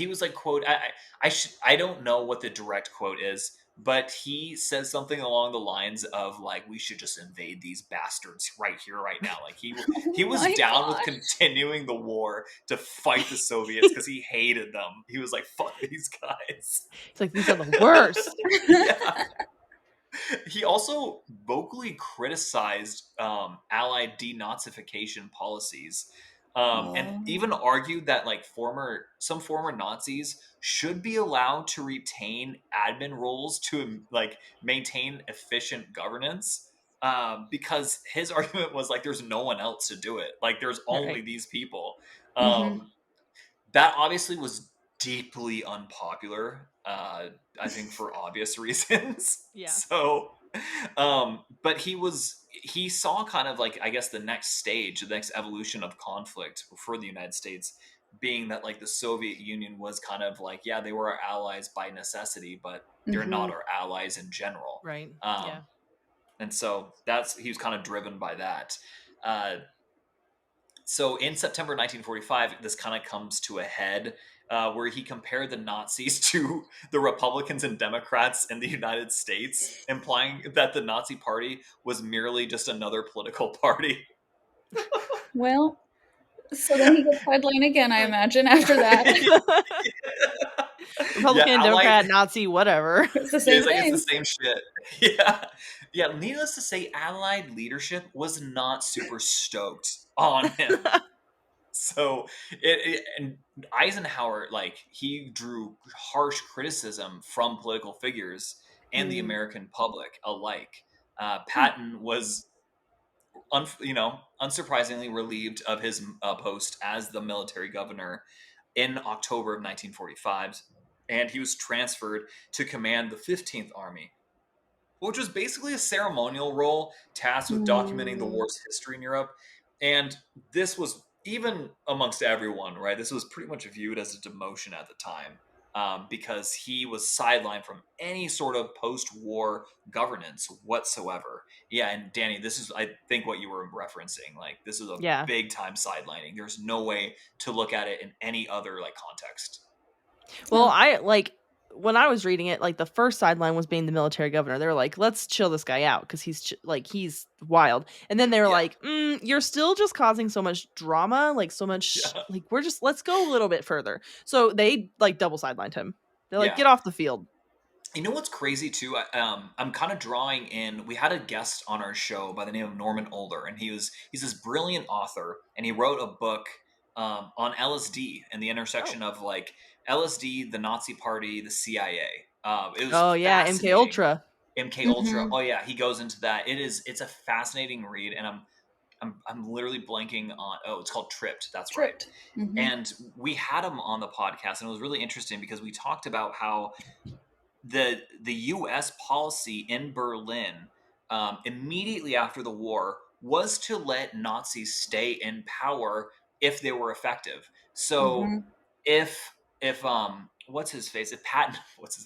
was like, quote, I don't know what the direct quote is, but he says something along the lines of like, we should just invade these bastards right here right now. Like he Oh was my down with gosh. continuing the war to fight the Soviets because he hated them. He was like, fuck these guys. It's like, these are the worst. Yeah. He also vocally criticized Allied denazification policies. And Oh. even argued that like some former Nazis should be allowed to retain admin roles to like maintain efficient governance. Because his argument was like there's no one else to do it. Like there's only Right. these people. Mm-hmm. That obviously was deeply unpopular. I think for obvious reasons. Yeah. So, but he saw kind of like I guess the next stage, the next evolution of conflict for the United States being that like the Soviet Union was kind of like yeah they were our allies by necessity, but they're not Mm-hmm. our allies in general. Right. Yeah. And so he was kind of driven by that. Uh, so in September 1945, this kind of comes to a head where he compared the Nazis to the Republicans and Democrats in the United States, implying that the Nazi Party was merely just another political party. Well, so then he gets sidelined again, I imagine, after that. Yeah, Republican, allied. Democrat, Nazi, whatever. It's the Yeah, same it's like it's the thing. same shit. Yeah, yeah. Needless to say, Allied leadership was not super stoked on him. So and Eisenhower, like he drew harsh criticism from political figures and the Mm. American public alike. Patton was, unsurprisingly relieved of his post as the military governor in October of 1945, and he was transferred to command the 15th Army, which was basically a ceremonial role tasked with documenting the Mm. war's history in Europe. And this was, even amongst everyone, right, this was pretty much viewed as a demotion at the time, because he was sidelined from any sort of post-war governance whatsoever. Yeah, and Dani, this is, I think, what you were referencing. Like, this is a Yeah. big time sidelining. There's no way to look at it in any other like context. Well, Oh. I like when I was reading it, like the first sideline was being the military governor. They were like, "Let's chill this guy out because he's wild." And then they were Yeah, like, "You're still just causing so much drama, like so much. yeah, Like let's go a little bit further." So they like double sidelined him. They're like, yeah. "Get off the field." You know what's crazy too? I'm kind of drawing in. We had a guest on our show by the name of Norman Older, and he's this brilliant author, and he wrote a book on LSD and the Oh, intersection of like LSD, the Nazi Party, the CIA. It was oh yeah, MK fascinating. Ultra. MK Ultra. Mm-hmm. Oh yeah, he goes into that. It's a fascinating read, and I'm literally blanking on. Oh, it's called Tripped. That's right. Tripped. Mm-hmm. And we had him on the podcast, and it was really interesting because we talked about how the U.S. policy in Berlin immediately after the war was to let Nazis stay in power if they were effective. So Mm-hmm. if what's his face? If Patton,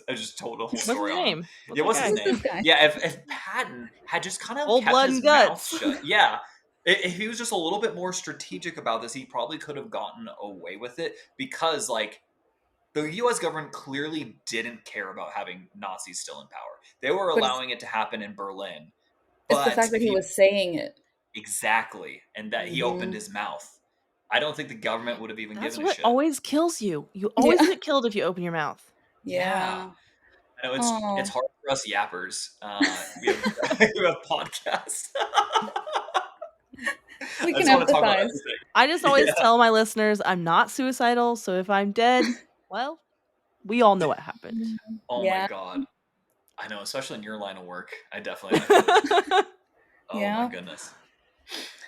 I just told the whole What's his story on him. name? What's Yeah, that what's his guy? Who's name? this guy? Yeah, if Patton had just kind of Old kept blood his and mouth guts. shut, yeah. If he was just a little bit more strategic about this, he probably could have gotten away with it because, like, the U.S. government clearly didn't care about having Nazis still in power. They were But allowing it to happen in Berlin. it's the But fact that if he he was saying it. exactly, and that he opened Mm-hmm. his mouth, I don't think the government would have even That's given a what shit. always kills you. You always Yeah. get killed if you open your mouth. Yeah, Yeah. I know it's Oh, hard for us yappers. We have we have podcasts. we I can just want to talk about empathize. everything. I just always Yeah. tell my listeners I'm not suicidal, so if I'm dead, well, we all know what happened. Oh my Yeah. god. I know, especially in your line of work. I feel it. Oh my Yeah. goodness.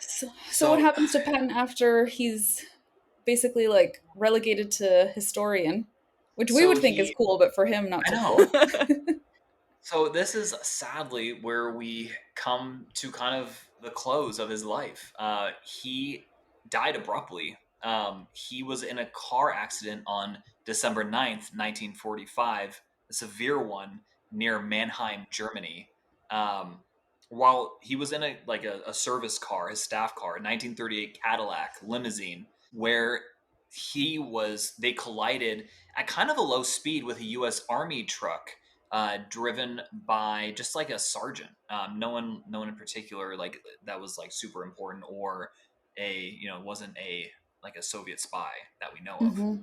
So what So happens to Patton after he's basically like relegated to historian, which we so would think is he cool, but for him, not I so know. cool. So this is sadly where we come to kind of the close of his life. He died abruptly. He was in a car accident on December 9th, 1945, a severe one near Mannheim, Germany. Um, while he was in a service car, his staff car, a 1938 Cadillac limousine, where they collided at kind of a low speed with a U.S. Army truck driven by just like a sergeant. No one in particular like that was like super important or wasn't a like a Soviet spy that we know of. Hmm.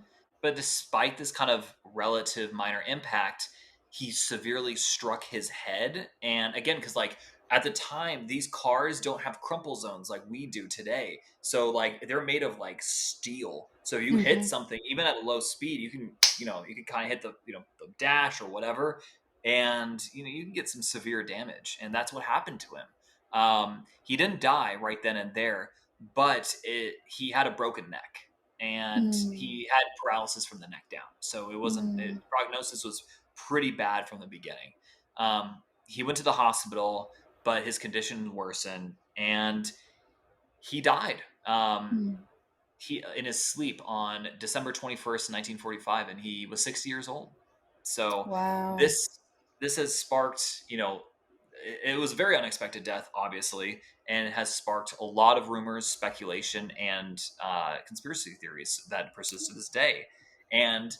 But despite this kind of relative minor impact, he severely struck his head. And again, because like at the time, these cars don't have crumple zones like we do today. So like they're made of like steel. So if you hit something, even at a low speed, you can, you can kind of hit the, the dash or whatever, and you can get some severe damage. And that's what happened to him. He didn't die right then and there, but he had a broken neck, and he had paralysis from the neck down. So it wasn't, prognosis was pretty bad from the beginning. He went to the hospital, but his condition worsened, and he died. He in his sleep on December 21st, 1945, and he was 60 years old. So Wow. this has sparked, it was a very unexpected death, obviously, and it has sparked a lot of rumors, speculation, and conspiracy theories that persist to this day. And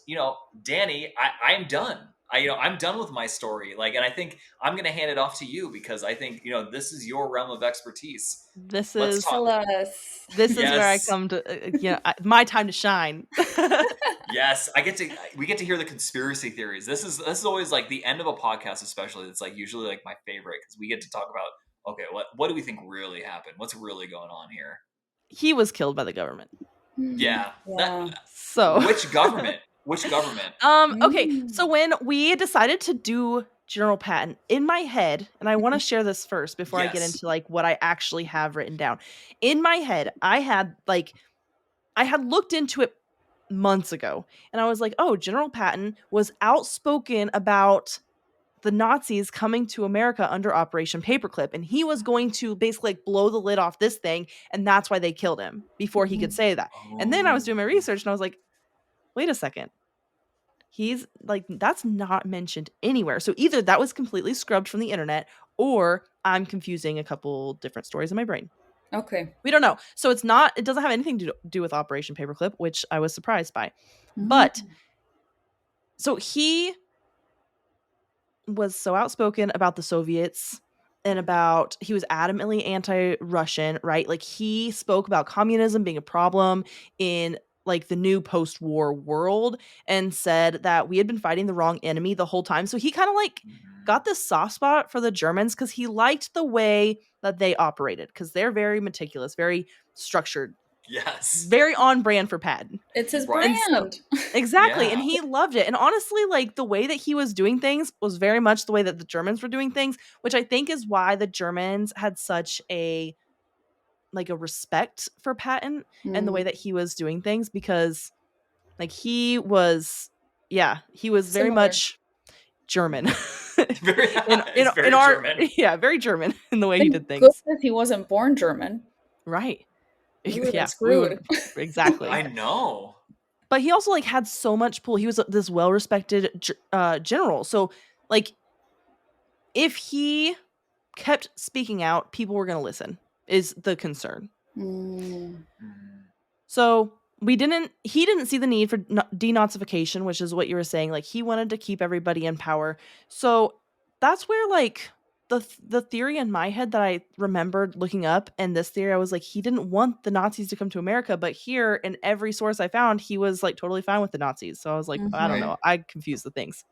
Dani, I'm done. I'm done with my story. Like, and I think I'm going to hand it off to you, because I think this is your realm of expertise. This Let's is talk. Tell us. This is where I Yes. come to, my time to shine. Yes, we get to hear the conspiracy theories. This is always like the end of a podcast, especially. It's like usually like my favorite, because we get to talk about, okay, what do we think really happened? What's really going on here? He was killed by the government. Yeah. So which government? Which government? Okay, so when we decided to do General Patton, in my head, and I want to share this first before I get into like what I actually have written down. In my head, I had looked into it months ago, and I was like, oh, General Patton was outspoken about the Nazis coming to America under Operation Paperclip, and he was going to basically like blow the lid off this thing, and that's why they killed him before he could say that. And then I was doing my research, and I was like, wait a second. He's like, that's not mentioned anywhere. So either that was completely scrubbed from the internet, or I'm confusing a couple different stories in my brain. Okay. We don't know. So it doesn't have anything to do with Operation Paperclip, which I was surprised by. But so he was so outspoken about the Soviets, and he was adamantly anti-Russian, right? Like he spoke about communism being a problem in like the new post-war world, and said that we had been fighting the wrong enemy the whole time. So he kind of like got this soft spot for the Germans, because he liked the way that they operated, because they're very meticulous, very structured. Yes. Very on brand for Patton. It's his brand. Exactly. Yeah. And he loved it. And honestly, like the way that he was doing things was very much the way that the Germans were doing things, which I think is why the Germans had such a respect for Patton and the way that he was doing things, because like he was very much German. Very German. Yeah, very German in the way he did things. Good that he wasn't born German. Right. Yeah, screwed. Exactly. I know. But he also like had so much pull. He was this well-respected general. So like if he kept speaking out, people were going to listen, is the concern. So he didn't see the need for denazification, which is what you were saying. Like he wanted to keep everybody in power. So that's where like the theory in my head that I remembered looking up, and this theory, I was like, he didn't want the Nazis to come to America, but here in every source I found, he was like totally fine with the Nazis. So I was like, I don't know. I confused the things.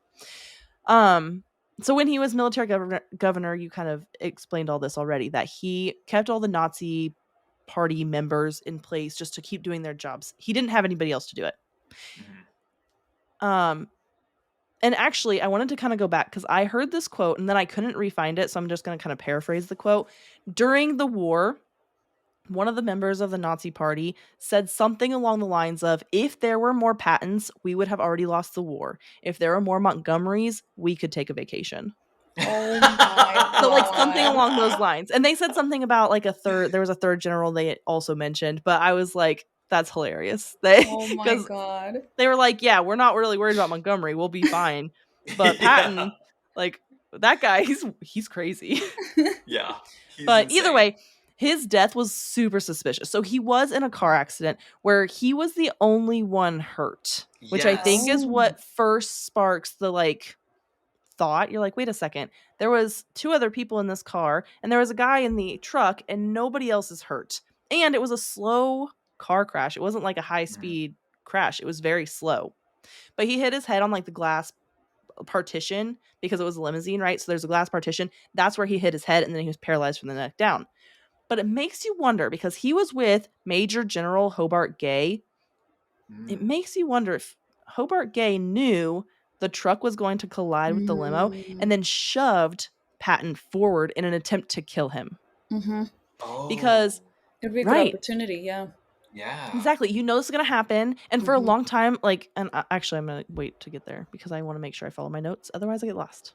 So when he was military governor, you kind of explained all this already, that he kept all the Nazi party members in place just to keep doing their jobs. He didn't have anybody else to do it. And actually, I wanted to kind of go back, because I heard this quote and then I couldn't re-find it, so I'm just going to kind of paraphrase the quote. During the war, one of the members of the Nazi party said something along the lines of, if there were more Pattons, we would have already lost the war. If there were more Montgomerys, we could take a vacation. Oh my God. So like something along those lines. And they said something about like there was a third general they also mentioned, but I was like, that's hilarious. Oh my God. They were like, yeah, we're not really worried about Montgomery. We'll be fine. But Patton, like that guy, he's crazy. Yeah. But insane. Either way, his death was super suspicious. So he was in a car accident where he was the only one hurt, which I think is what first sparks the like thought. You're like, wait a second. There was 2 other people in this car, and there was a guy in the truck, and nobody else is hurt. And it was a slow car crash. It wasn't like a high speed crash. It was very slow. But he hit his head on like the glass partition because it was a limousine, right? So there's a glass partition. That's where he hit his head, and then he was paralyzed from the neck down. But it makes you wonder, because he was with Major General Hobart Gay. It makes you wonder if Hobart Gay knew the truck was going to collide with the limo and then shoved Patton forward in an attempt to kill him. Mm-hmm. Because, it'd be a good right, opportunity, yeah. Yeah. exactly. You know this is going to happen. And for a long time, like, and actually, I'm going to wait to get there because I want to make sure I follow my notes. Otherwise, I get lost.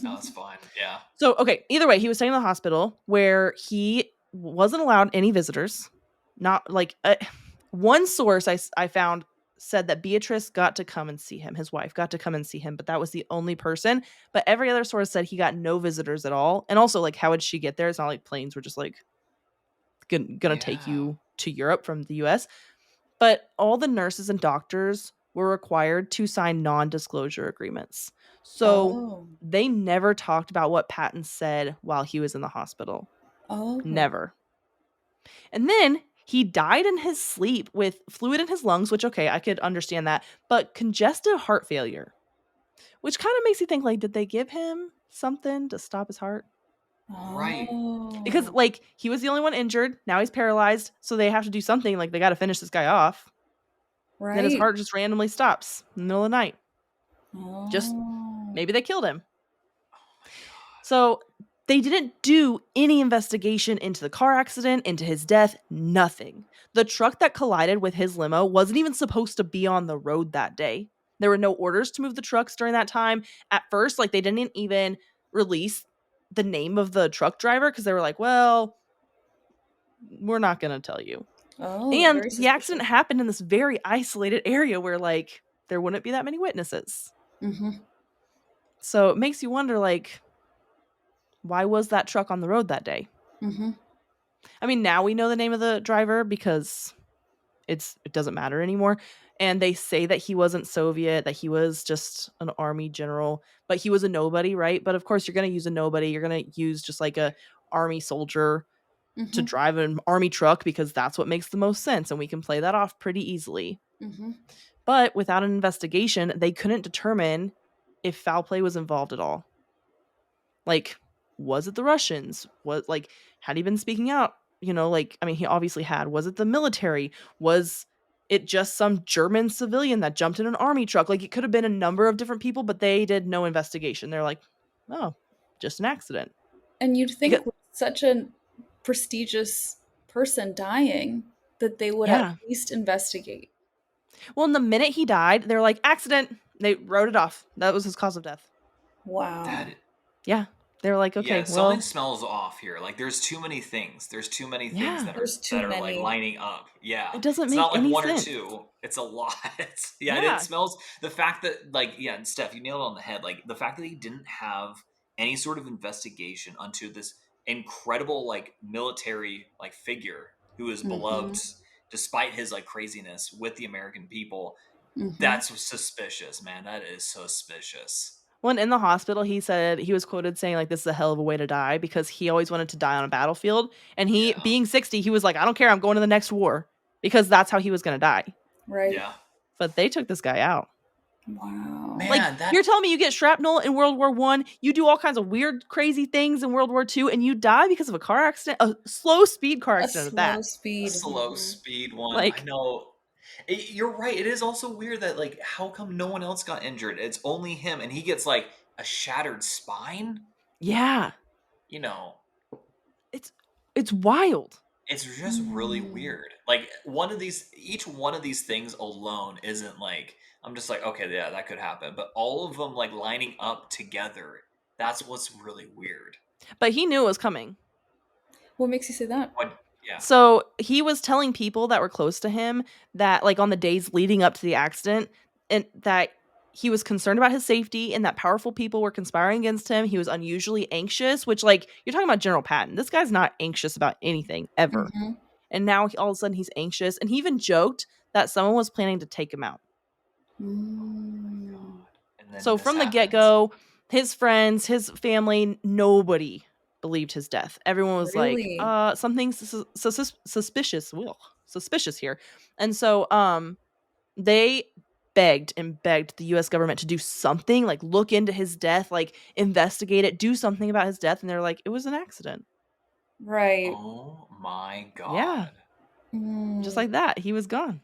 No, that's fine. Yeah. So, okay, either way, he was staying in the hospital where he wasn't allowed any visitors. Not like one source I found said that Beatrice got to come and see him. His wife got to come and see him, but that was the only person. But every other source said he got no visitors at all. And also, like, how would she get there? It's not like planes were just like gonna take you to Europe from the US. But all the nurses and doctors were required to sign non-disclosure agreements. So they never talked about what Patton said while he was in the hospital. Never. And then he died in his sleep with fluid in his lungs, which, okay, I could understand that, but congestive heart failure, which kind of makes you think, like, did they give him something to stop his heart? Right. Because, like, he was the only one injured. Now he's paralyzed, so they have to do something. Like, they got to finish this guy off. Right. Then his heart just randomly stops in the middle of the night. Just maybe they killed him. So they didn't do any investigation into the car accident, into his death, nothing. The truck that collided with his limo wasn't even supposed to be on the road that day. There were no orders to move the trucks during that time. At first, like, they didn't even release the name of the truck driver because they were like, well, we're not going to tell you. And the accident happened in this very isolated area where, like, there wouldn't be that many witnesses. So it makes you wonder, like, why was that truck on the road that day? I mean, now we know the name of the driver because it doesn't matter anymore. And they say that he wasn't Soviet, that he was just an army general, but he was a nobody, right? But of course, you're going to use a nobody. You're going to use just like a army soldier to drive an army truck because that's what makes the most sense. And we can play that off pretty easily. But without an investigation, they couldn't determine if foul play was involved at all. Like, was it the Russians? What, like, had he been speaking out? You know, like, I mean, he obviously had. Was it the military? Was it just some German civilian that jumped in an army truck? Like, it could have been a number of different people, but they did no investigation. They're like, oh, just an accident. And you'd think with such a prestigious person dying that they would at least investigate. Well, in the minute he died, they're like, accident. They wrote it off. That was his cause of death. Wow. Yeah. They were like, okay, something smells off here. Like, there's too many things. There's too many things that are like lining up. Yeah. It doesn't make not like any one sense. Or two. It's a lot. It smells. The fact that, like, and Steph, you nailed it on the head. Like, the fact that he didn't have any sort of investigation onto this incredible, like, military, like, figure who is beloved despite his, like, craziness with the American people. That's suspicious, man. That is suspicious. When in the hospital, he said, he was quoted saying, like, this is a hell of a way to die because he always wanted to die on a battlefield. And he, being 60, he was like, I don't care. I'm going to the next war because that's how he was going to die. Right. Yeah. But they took this guy out. Wow. Man, like, you're telling me you get shrapnel in World War I, you do all kinds of weird, crazy things in World War II, and you die because of a car accident? A slow speed car accident at that. A slow speed one. Like, I know. You're right. It is also weird that, like, how come no one else got injured? It's only him, and he gets, like, a shattered spine? Yeah. You know. It's wild. It's just really weird. Like, each one of these things alone isn't like, I'm just like, okay, yeah, that could happen. But all of them, like, lining up together, that's what's really weird. But he knew it was coming. What makes you say that? Yeah. So he was telling people that were close to him that, like, on the days leading up to the accident, and that he was concerned about his safety and that powerful people were conspiring against him. He was unusually anxious, which, like, you're talking about General Patton. This guy's not anxious about anything ever. And now all of a sudden he's anxious. And he even joked that someone was planning to take him out. So from the get-go, his friends, his family, nobody believed his death. Everyone was like, something's suspicious. Suspicious here. And so they begged and begged the US government to do something, like look into his death, like investigate it, do something about his death, and they're like, it was an accident. Right. Oh my Yeah, god. just Mm. like that, he was gone.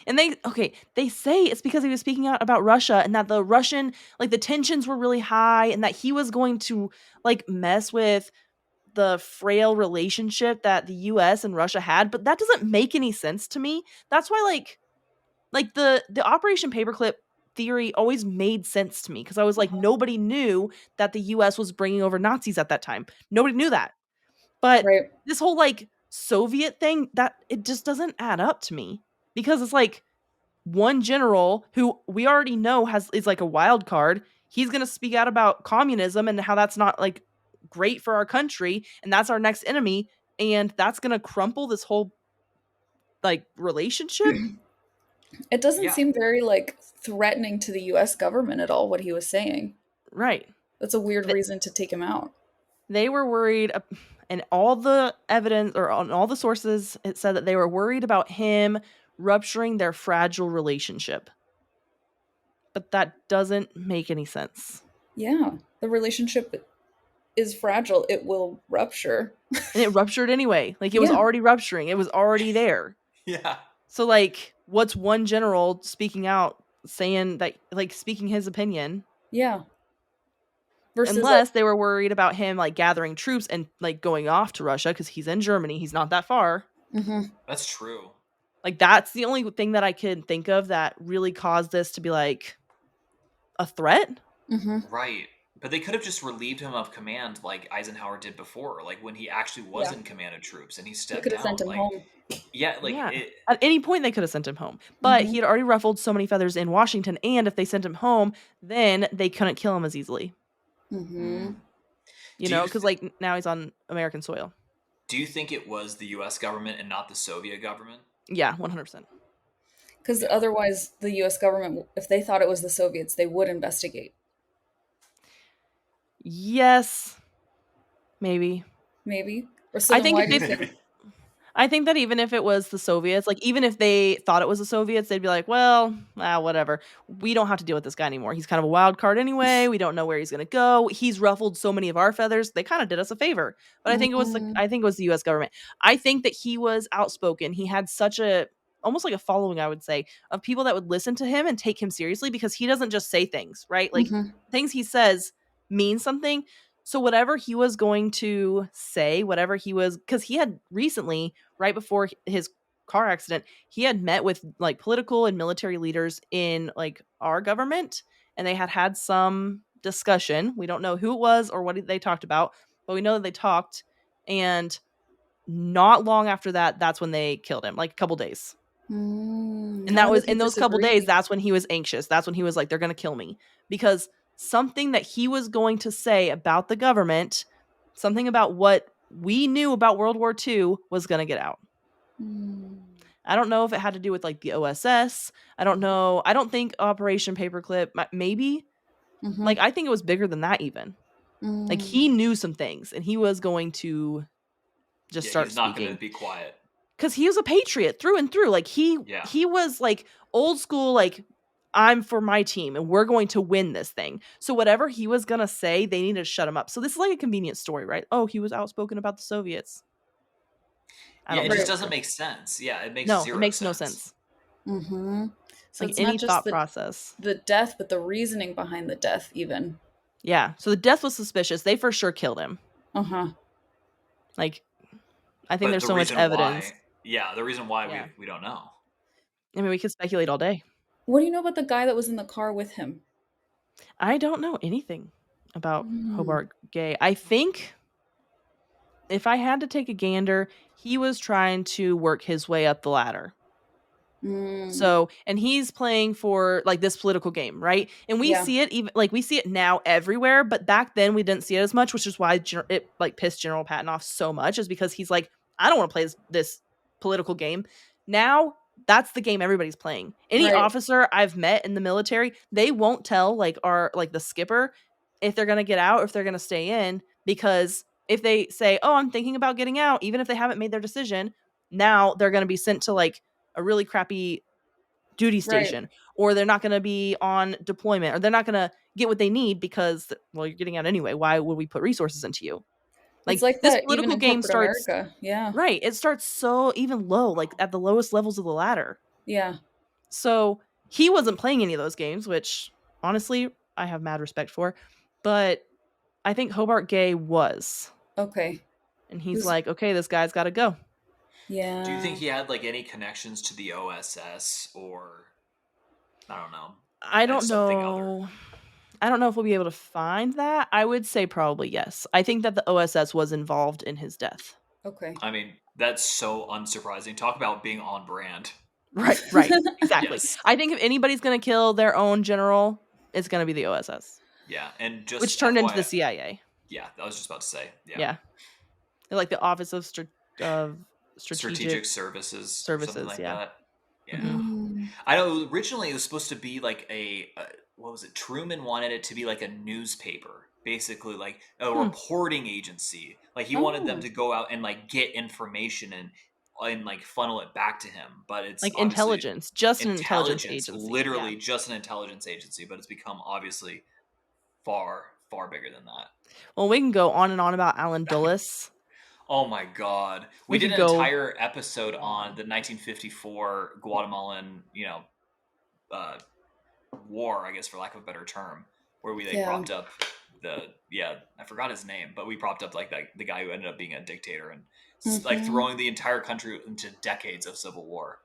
And they say it's because he was speaking out about Russia and that the Russian, like the tensions were really high and that he was going to like mess with the frail relationship that the US and Russia had, but that doesn't make any sense to me. That's why like the Operation Paperclip theory always made sense to me because I was like, nobody knew that the US was bringing over Nazis at that time. Nobody knew that. But Right. this whole like Soviet thing, that it just doesn't add up to me because it's like one general who we already know is like a wild card. He's going to speak out about communism and how that's not like great for our country and that's our next enemy, and that's going to crumple this whole like relationship. It doesn't Yeah. seem very like threatening to the US government at all what he was saying. Right. That's a weird Th- reason to take him out. they were worried, and all the evidence or on all the sources, it said that they were worried about him rupturing their fragile relationship. But that doesn't make any sense. Yeah. The relationship is fragile. It will rupture. And it ruptured anyway. Like it was Yeah. already rupturing. It was already there. Yeah. So like what's one general speaking out saying that, like speaking his opinion, Yeah. Versus unless they were worried about him like gathering troops and like going off to Russia because he's in Germany, he's not that far. That's true. Like that's the only thing that I can think of that really caused this to be like a threat. Right. But they could have just relieved him of command like Eisenhower did before, like when he actually was Yeah. in command of troops and he They stepped could have sent down. him Like, home. yeah, like Yeah. it. At any point they could have sent him home. But he had already ruffled so many feathers in Washington, and if they sent him home, then they couldn't kill him as easily. Mm-hmm. You Do know, you because like now he's on American soil. do you think it was the U.S. government and not the Soviet government? Yeah, 100%. Because Yeah. otherwise, the US government, if they thought it was the Soviets, they would investigate. Yes, maybe. Maybe. Or so I then think why if do you they think? I think that even if it was the Soviets, like even if they thought it was the Soviets, they'd be like, well, whatever. We don't have to deal with this guy anymore. He's kind of a wild card anyway. We don't know where he's going to go. He's ruffled so many of our feathers. They kind of did us a favor. But Mm-hmm. I think it was the US government. I think that he was outspoken. He had such a almost like a following, I would say, of people that would listen to him and take him seriously because he doesn't just say things, right? Like Mm-hmm. things he says mean something. So whatever he was going to say, whatever he was, because he had recently, right before his car accident, he had met with like political and military leaders in like our government, and they had some discussion. We don't know who it was or what they talked about, but we know that they talked. And not long after that, that's when they killed him, like a couple days. And that How was did he in those couple days, disagree? that's when he was anxious. That's when he was like, they're going to kill me. Because something that he was going to say about the government, something about what we knew about World War II was going to get out. Mm. I don't know if it had to do with like the OSS. I don't know. I don't think Operation Paperclip, maybe. Mm-hmm. Like, I think it was bigger than that, even. Like, he Mm. knew some things and he was going to just Yeah, start he's not going to speaking. be quiet. Because he was a patriot through and through. Like, Yeah. he was like old school, like, I'm for my team and we're going to win this thing. So whatever he was going to say, they needed to shut him up. So this is like a convenient story, right? Oh, he was outspoken about the Soviets. I Yeah, don't it think just Right. that's doesn't true. make sense. Yeah, it makes No, it zero makes no sense. sense. Mm-hmm. So Like it's any not just thought process. the death, but the reasoning behind the death, even. Yeah. So the death was suspicious. They for sure killed him. Uh-huh. Like, I think But there's the so much reason evidence. why, yeah, the reason why Yeah. we don't know. I mean, we could speculate all day. What do you know about the guy that was in the car with him? I don't know anything about Mm. Hobart Gay. I think if I had to take a gander, he was trying to work his way up the ladder. Mm. So, and he's playing for like this political game, right? And we Yeah. see it even like we see it now everywhere, but back then we didn't see it as much, which is why it like pissed General Patton off so much, is because he's like, I don't want to play this political game. Now that's the game everybody's playing. Any Right. officer I've met in the military, they won't tell like the skipper if they're gonna get out or if they're gonna stay in, because if they say, "Oh, I'm thinking about getting out," even if they haven't made their decision, now they're gonna be sent to like a really crappy duty Right. station, or they're not going to be on deployment, or they're not going to get what they need because, well, you're getting out anyway. Why would we put resources into you? It's Like, like this that even political in game corporate starts, America. Yeah. right, it starts so even low, like at the lowest levels of the ladder. Yeah. So he wasn't playing any of those games, which honestly I have mad respect for, but I think Hobart Gay was. Okay. And he's Who's- like, okay, this guy's got to go. Yeah. Do you think he had like any connections to the OSS, or I don't know? I don't something know. other? I don't know if we'll be able to find that. I would say probably yes. I think that the OSS was involved in his death. Okay. I mean, that's so unsurprising. Talk about being on brand. Right, exactly. Yes. I think if anybody's going to kill their own general, it's going to be the OSS. Yeah, and just which turned into the FYI CIA. Yeah, I was just about to say. Yeah. They're like the Office of Strategic Services, something like yeah. that. Yeah. Mm. I know originally it was supposed to be like a what was it? Truman wanted it to be like a newspaper, basically like a reporting agency. Like he wanted them to go out and like get information and like funnel it back to him. But it's like intelligence, just an intelligence agency. Literally just an intelligence agency, but it's become obviously far, far bigger than that. Well, we can go on and on about Alan Dulles. Oh my God. We did an entire episode on the 1954 Guatemalan, war, I guess, for lack of a better term, where we propped up I forgot his name, but we propped up like the guy who ended up being a dictator and like throwing the entire country into decades of civil war.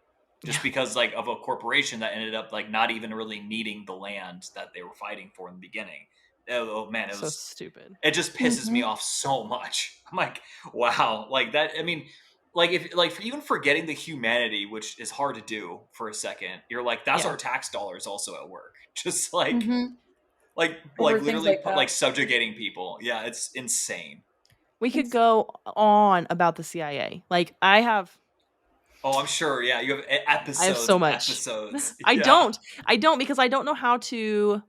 Just because like of a corporation that ended up like not even really needing the land that they were fighting for in the beginning. Oh man, it was so stupid. It just pisses me off so much. I'm like, wow, like that. I mean, like if like even forgetting the humanity, which is hard to do for a second, you're like, that's our tax dollars also at work. Just like, like literally like subjugating people. Yeah, it's insane. We could go on about the CIA. Like I have. Oh, I'm sure. Yeah, you have episodes. I have so much. Episodes. I don't because I don't know how to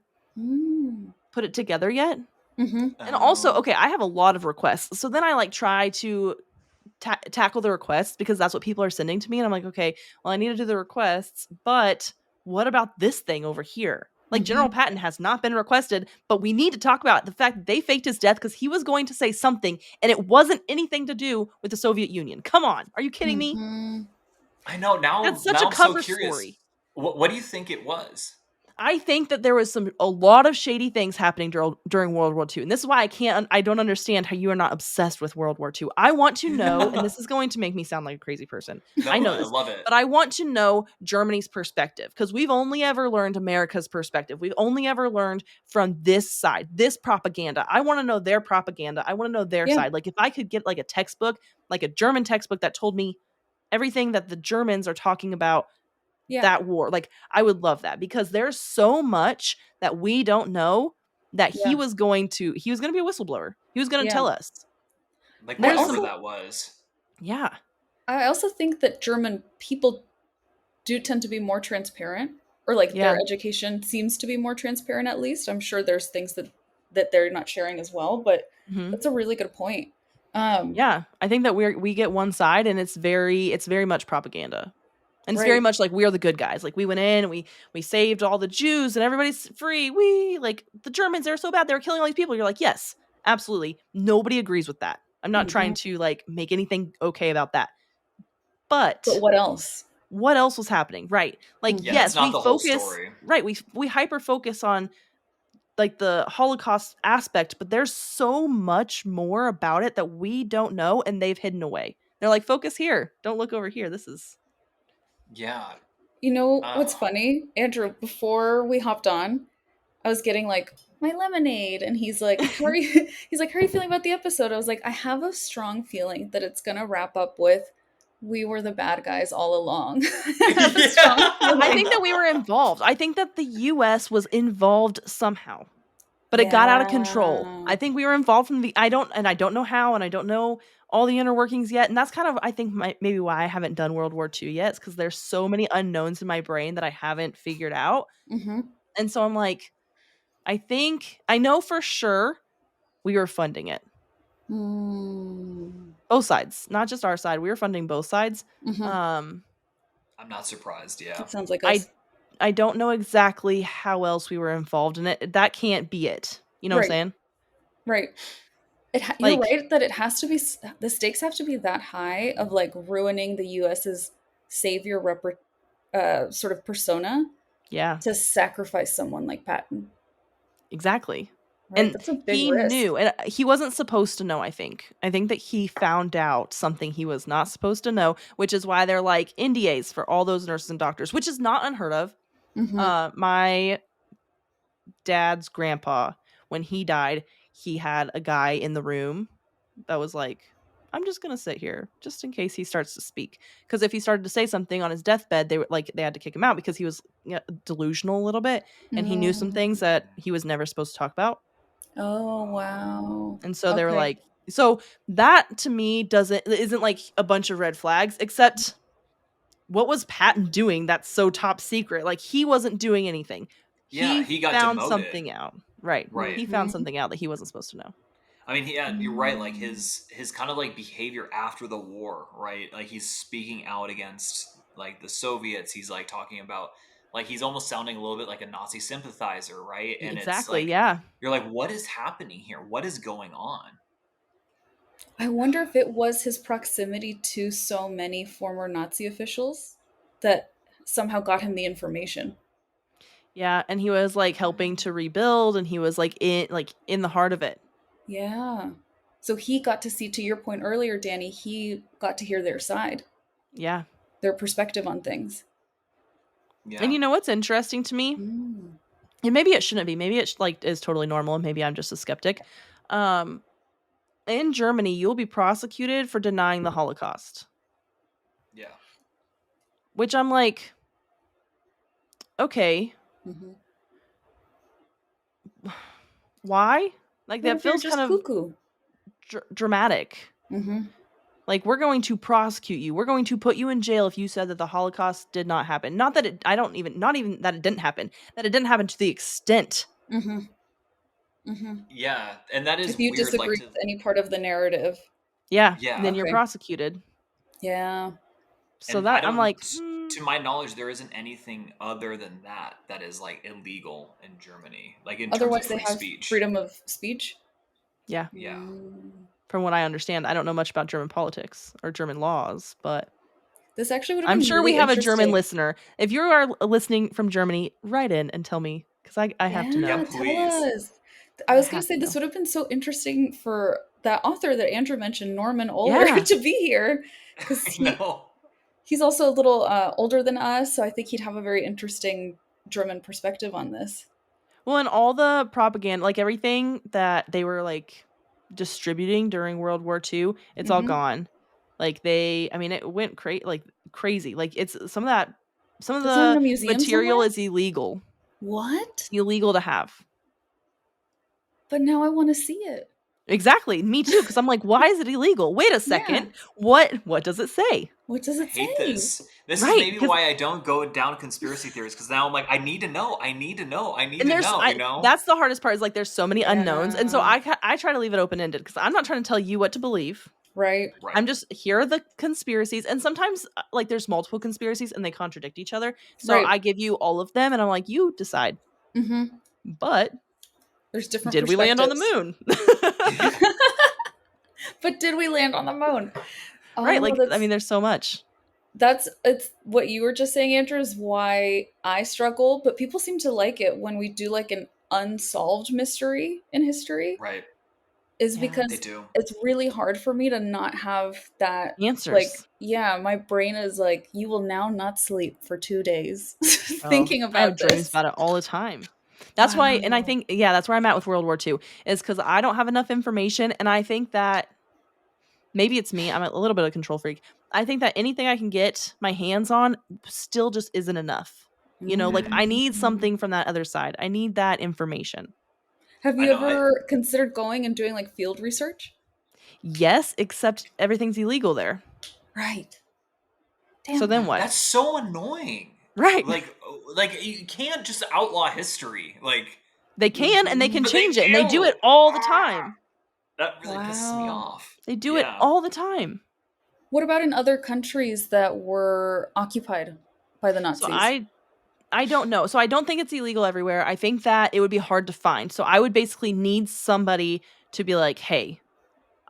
put it together yet. And also, okay, I have a lot of requests. So then I like try to tackle the requests because that's what people are sending to me. And I'm like, okay, well, I need to do the requests, but what about this thing over here? Like General Patton has not been requested, but we need to talk about the fact that they faked his death because he was going to say something and it wasn't anything to do with the Soviet Union. Come on. Are you kidding me? I know. Now that's such now a cover I'm so curious. Story. What do you think it was? I think that there was a lot of shady things happening during World War II. And this is why I don't understand how you are not obsessed with World War II. I want to know, and this is going to make me sound like a crazy person. No, I know this. I love it. But I want to know Germany's perspective because we've only ever learned America's perspective. We've only ever learned from this side, this propaganda. I want to know their propaganda. I want to know their side. Like if I could get like a textbook, like a German textbook that told me everything that the Germans are talking about that war. Like I would love that because there's so much that we don't know that he was going to be a whistleblower. He was going to tell us. Like whatever that was. Yeah. I also think that German people do tend to be more transparent, or like their education seems to be more transparent at least. I'm sure there's things that they're not sharing as well, but that's a really good point. I think that we get one side and it's very much propaganda. And it's very much like we are the good guys. Like we went in and we saved all the Jews and everybody's free. We like the Germans, they're so bad. They're killing all these people. You're like, yes, absolutely. Nobody agrees with that. I'm not trying to like make anything okay about that. But what else? What else was happening? Right. Like, yes, we focus. Right. We hyper focus on like the Holocaust aspect, but there's so much more about it that we don't know and they've hidden away. They're like, focus here. Don't look over here. This is. Yeah. You know what's funny, Andrew? Before we hopped on, I was getting like my lemonade, and he's like, "How are you?" He's like, "How are you feeling about the episode?" I was like, "I have a strong feeling that it's gonna wrap up with we were the bad guys all along." I think that we were involved. I think that the U.S. was involved somehow, but it got out of control. I think we were involved from I don't know how, and I don't know all the inner workings yet. And that's kind of, I think, maybe why I haven't done World War II yet. It's because there's so many unknowns in my brain that I haven't figured out. And so I'm like, I know for sure we were funding it. Both sides, not just our side. We were funding both sides. I'm not surprised. Yeah. It sounds like us. I don't know exactly how else we were involved in it. That can't be it. You know what I'm Right, saying? right. You're Like, right that it has to be, the stakes have to be that high of like ruining the US's savior sort of persona yeah, to sacrifice someone like Patton. exactly. Right? And That's a big he risk. knew, and he wasn't supposed to know, I think. I think that he found out something he was not supposed to know, which is why they're like NDAs for all those nurses and doctors, which is not unheard of. Mm-hmm. My dad's grandpa, when he died, he had a guy in the room that was like, I'm just gonna sit here just in case he starts to speak. Because if he started to say something on his deathbed, they had to kick him out because he was delusional a little bit, and he knew some things that he was never supposed to talk about. Oh, wow. And so they were Okay. like, so that to me isn't like a bunch of red flags, except what was Patton doing that's so top secret? Like he wasn't doing anything. Yeah, He he got found demoted. something out. Right. Right. He found Mm-hmm. something out that he wasn't supposed to know. I mean, yeah, you're right. Like Mm. his kind of like behavior after the war, right? Like he's speaking out against like the Soviets. He's like talking about like he's almost sounding a little bit like a Nazi sympathizer, right? And it's Exactly. like Yeah. you're like, what is happening here? What is going on? I wonder if it was his proximity to so many former Nazi officials that somehow got him the information. Yeah, and he was like helping to rebuild, and he was like in the heart of it. Yeah. So he got to see, to your point earlier, Dani, he got to hear their side, Yeah. their perspective on things. And Yeah. you know what's interesting to me? Mm. And maybe it shouldn't be. Maybe it like is totally normal, and maybe I'm just a skeptic. Um, in Germany, you'll be prosecuted for denying the Holocaust, Yeah. which I'm like, okay, Mm-hmm. why? Like What that if you're feels kind just of cuckoo? dramatic. Mm-hmm. Like we're going to prosecute you. We're going to put you in jail if you said that the Holocaust did not happen. Not that it I don't even not even that it didn't happen. That it didn't happen to the extent. Mm-hmm. Mm-hmm. Yeah, and that is If you weird. Like disagree to with any part of the narrative. Yeah, then yeah, you're Okay. prosecuted. Yeah. So and I that I'm don't. like, To my knowledge, there isn't anything other than that that is like illegal in Germany, like in terms of Otherwise, they free have speech. freedom of speech. yeah. Yeah. Mm. From what I understand, I don't know much about German politics or German laws, but This actually would have I'm been sure we really have a German interesting. listener. If you are listening from Germany, write in and tell me because I have to Yeah, know. Yeah, tell please. us. I I was going to have say to this know. would have been so interesting for that author that Andrew mentioned, Norman Ohler, Yeah. to be here because I know. he's also a little older than us, so I think he'd have a very interesting German perspective on this. Well, and all the propaganda, like everything that they were like distributing during World War II, it's all Hmm. gone. Like I mean, it went crazy. Like it's some of That's not in the a museum material somewhere? is What? illegal to have. But now I want to see it. Exactly, me too. Because I'm like, why is it illegal? Wait a Yeah. second, what does it say? What does I it hate say? this. This is Right? maybe Because why I don't go down conspiracy theories because now I'm like, I need to know. I need to know. I need and to there's know. I You know? that's the hardest part is like there's so many unknowns, and so Yeah. I try to leave it open ended because I'm not trying to tell you what to believe. Right. Right. I'm just here are the conspiracies, and sometimes like there's multiple conspiracies and they contradict each other. So Right. I give you all of them, and I'm like, you decide. Hmm. But There's different did we land on the perspectives. moon? But did we land on the moon? Right? Oh, Like I mean, there's so much. that's it's what you were just saying, Andrew, is why I struggle, but people seem to like it when we do like an unsolved mystery in history, Right. is Yeah, They because do. it's really hard for me to not have that, like, answers. yeah, my brain is like, you will now not sleep for 2 days Oh, thinking I have about dreams this. about it all the time. That's why, and I Wow. think yeah, that's where I'm at with World War II is because I don't have enough information, and I think that maybe it's me. I'm a little bit of a control freak. I think that anything I can get my hands on still just isn't enough. You know, like I need Mm. something from that other side. I need that information. Have I you know. I ever considered going and doing like field research? Yes, except everything's illegal there. Right. So Damn then that. what? That's so annoying. Right. Like you can't just outlaw history. Like, They can and they can Mhm. but they change it and they do do. it all the Ah, time. that really pisses me Wow. off. They do it Yeah. all the time. What about in other countries that were occupied by the So Nazis? I I don't know. So I don't think it's illegal everywhere. I think that it would be hard to find. So I would basically need somebody to be like, hey,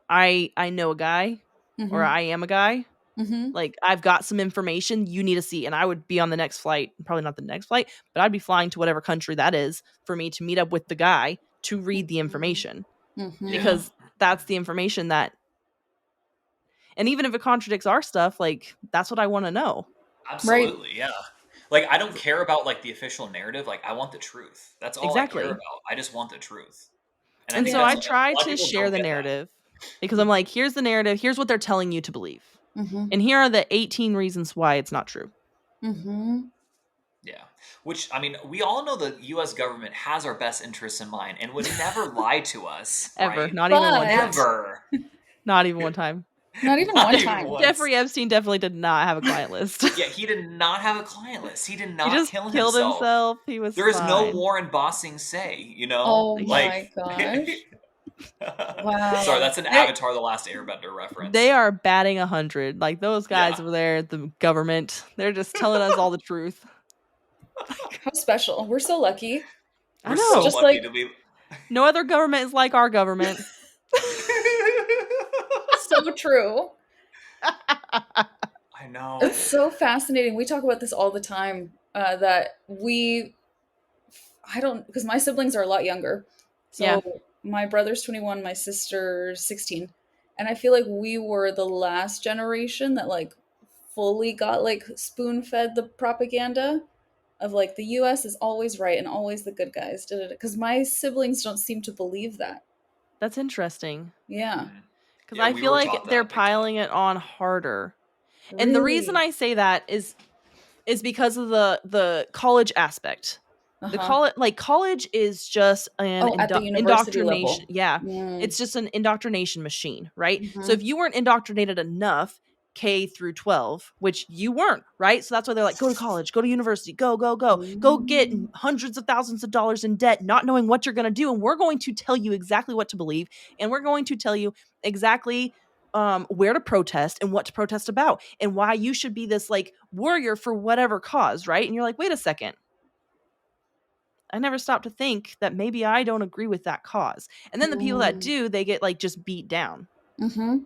I know a guy, or Mm-hmm. I am a guy. Mm-hmm. Like, I've got some information you need to see. And I would be on the next flight, probably not the next flight, but I'd be flying to whatever country that is for me to meet up with the guy to read the information. Mm-hmm. Yeah. Because that's the information that, and even if it contradicts our stuff, like, that's what I want to know. Absolutely, yeah. Like, I don't care about like the official narrative. Like, I want the truth. That's all I care Exactly. about. I just want the truth. And I And think so Yeah. I that's a try lot of to people share don't the get that. narrative because I'm like, here's the narrative, here's what they're telling you to believe. Mm-hmm. And here are the 18 reasons why it's not true. Mm-hmm. Yeah. Which, I mean, we all know the U.S. government has our best interests in mind and would never lie to us. Ever. Right? Not even one time. Never. Not even one time. Not even Not one even time. once. Jeffrey Epstein definitely did not have a client list. Yeah, he did not have a client list. He did not He just kill killed himself. He was There is no fine. war in Bossing Say, you know? Oh Like, my gosh. Wow. Sorry, that's an Avatar: The Last Airbender reference. They are batting 100. Like, those guys Yeah. over there, the government, they're just telling us all the truth. How special. We're so lucky. I We're know. so Just lucky like- to be. No other government is like our government. So true. I know. It's so fascinating. We talk about this all the time. That because my siblings are a lot younger. So Yeah. my brother's 21, my sister's 16. And I feel like we were the last generation that like fully got like spoon fed the propaganda of like the US is always right and always the good guys. Because my siblings don't seem to believe that. That's interesting. Yeah. Because Yeah, I we feel were like taught that they're big time. piling it on harder. And the reason I say that is because of the college aspect. The college is just an at the university indoctrination. level. Yeah. Mm. It's just an indoctrination machine, right? Mhm. So if you weren't indoctrinated enough, K through 12, which you weren't, right? So that's why they're like, go to college, go to university, go get hundreds of thousands of dollars in debt, not knowing what you're going to do. And we're going to tell you exactly what to believe. And we're going to tell you exactly where to protest and what to protest about and why you should be this like warrior for whatever cause, right? And you're like, wait a second. I never stopped to think that maybe I don't agree with that cause. And then the people that do, they get like just beat down. Mm-hmm.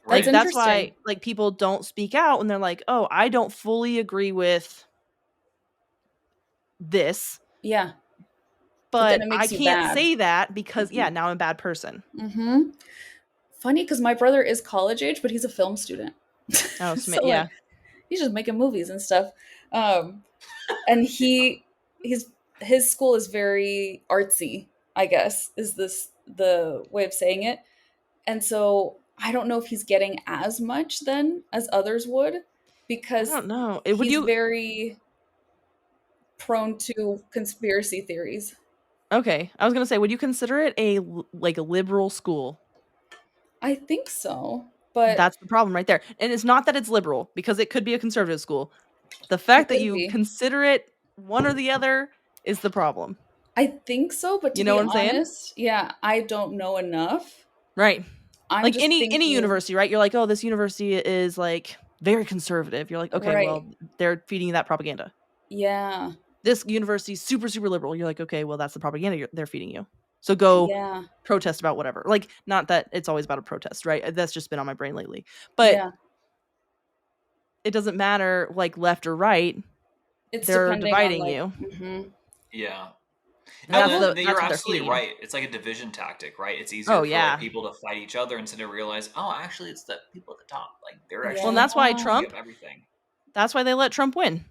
Right. That's why like people don't speak out when they're like, oh, I don't fully agree with this. Yeah. But then it makes I you can't bad. say that because now I'm a bad person. Mm-hmm. Funny because my brother is college age, but he's a film student. Oh, So, yeah. like, he's just making movies and stuff. And his school is very artsy, I guess, is this the way of saying it. And so I don't know if he's getting as much then as others would, because I don't know. he's very prone to conspiracy theories. Okay. I was going to say, would you consider it a liberal school? I think so. But that's the problem right there. And it's not that it's liberal, because it could be a conservative school. The fact that you consider it one or the other is the problem. I think so, but to be honest, yeah, I don't know enough. Right. Like any university, right? You're like, oh, this university is like very conservative. You're like, okay, well, they're feeding you that propaganda. Yeah. This university is super, super liberal. You're like, okay, well, that's the propaganda they're feeding you. So go protest about whatever. Like, not that it's always about a protest, right? That's just been on my brain lately. But it doesn't matter, like, left or right. They're dividing you. Mm-hmm. Yeah. You're absolutely right. It's like a division tactic, right? It's easier for like, people to fight each other instead of realize, oh, actually, it's the people at the top. Like, they're actually. Well, and that's why Trump. Everything. That's why they let Trump win.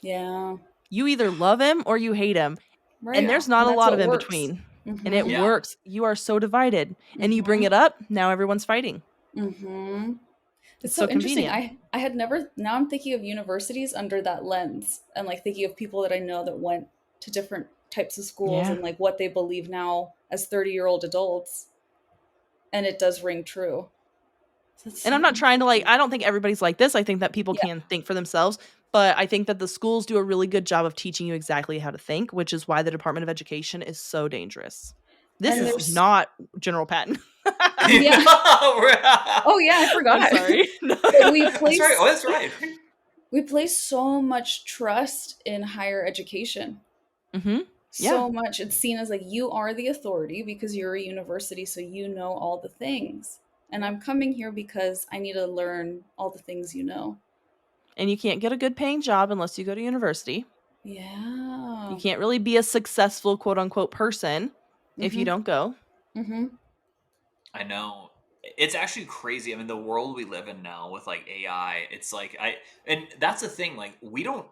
Yeah. You either love him or you hate him. Right. And there's not a lot of in between. Mm-hmm. And it works. You are so divided. And you bring it up, now everyone's fighting. Mm-hmm. It's so interesting. I had never, now I'm thinking of universities under that lens and like thinking of people that I know that went to different types of schools and like what they believe now as 30-year-old adults. And it does ring true. And I'm not trying to I don't think everybody's like this. I think that people can think for themselves. But I think that the schools do a really good job of teaching you exactly how to think, which is why the Department of Education is so dangerous. This is not General Patton. Oh, yeah, I forgot. I'm sorry. We place, that's right. Oh, that's right. we place so much trust in higher education. Mm-hmm. Yeah. So much. It's seen as like you are the authority because you're a university, so you know all the things. And I'm coming here because I need to learn all the things you know. And you can't get a good paying job unless you go to university. Yeah. You can't really be a successful quote unquote person if you Mm-hmm. don't go. Mm-hmm. I know. It's actually crazy. I mean, the world we live in now with like AI, it's like and that's the thing, like we don't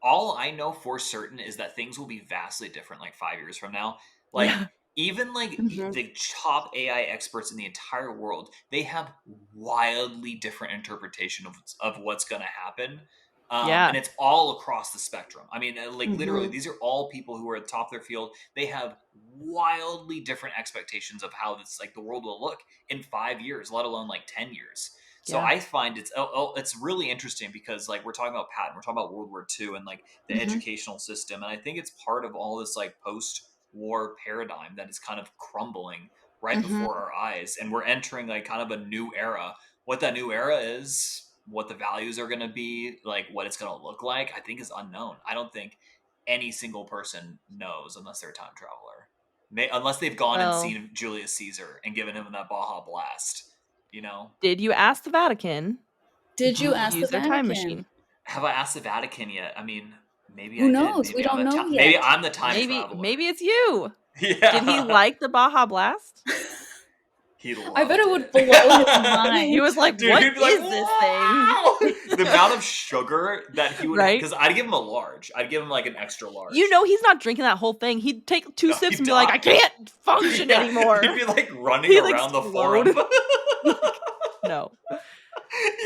all I know for certain is that things will be vastly different like 5 years from now. Like Yeah. even like Mm-hmm. the top AI experts in the entire world, they have wildly different interpretation of what's going to happen. Yeah. And it's all across the spectrum. I mean, like literally, Mm-hmm. these are all people who are at the top of their field. They have wildly different expectations of how this like the world will look in 5 years, let alone like 10 years. So Yeah. I find it's really interesting because like we're talking about Patton, we're talking about World War II and like the Mm-hmm. educational system, and I think it's part of all this like post-war paradigm that is kind of crumbling right Mm-hmm. before our eyes, and we're entering like kind of a new era. What that new era is, what the values are going to be, like what it's going to look like, I think is unknown. I don't think any single person knows unless they're a time traveler. Unless they've gone and Well, seen Julius Caesar and given him that Baja Blast, you know? did you ask the Vatican Did you to ask the use their time Vatican? machine? Have I asked the Vatican yet? I mean, maybe Who I did. knows? We don't know Maybe yet. I'm the time traveler. Maybe it's you. Did he Yeah. like the Baja Blast? He I bet loved it would it. blow his He mind. was like, Dude, "What he'd be like, is this thing?" wow! The amount of sugar that he would, Right? because I'd give him a large. I'd give him like an extra large. You know he's not drinking that whole thing. He'd take 2 No, sips he'd and be like, "I die. can't function Yeah, he'd anymore." be like running He'd around the forum. explode. Like, no.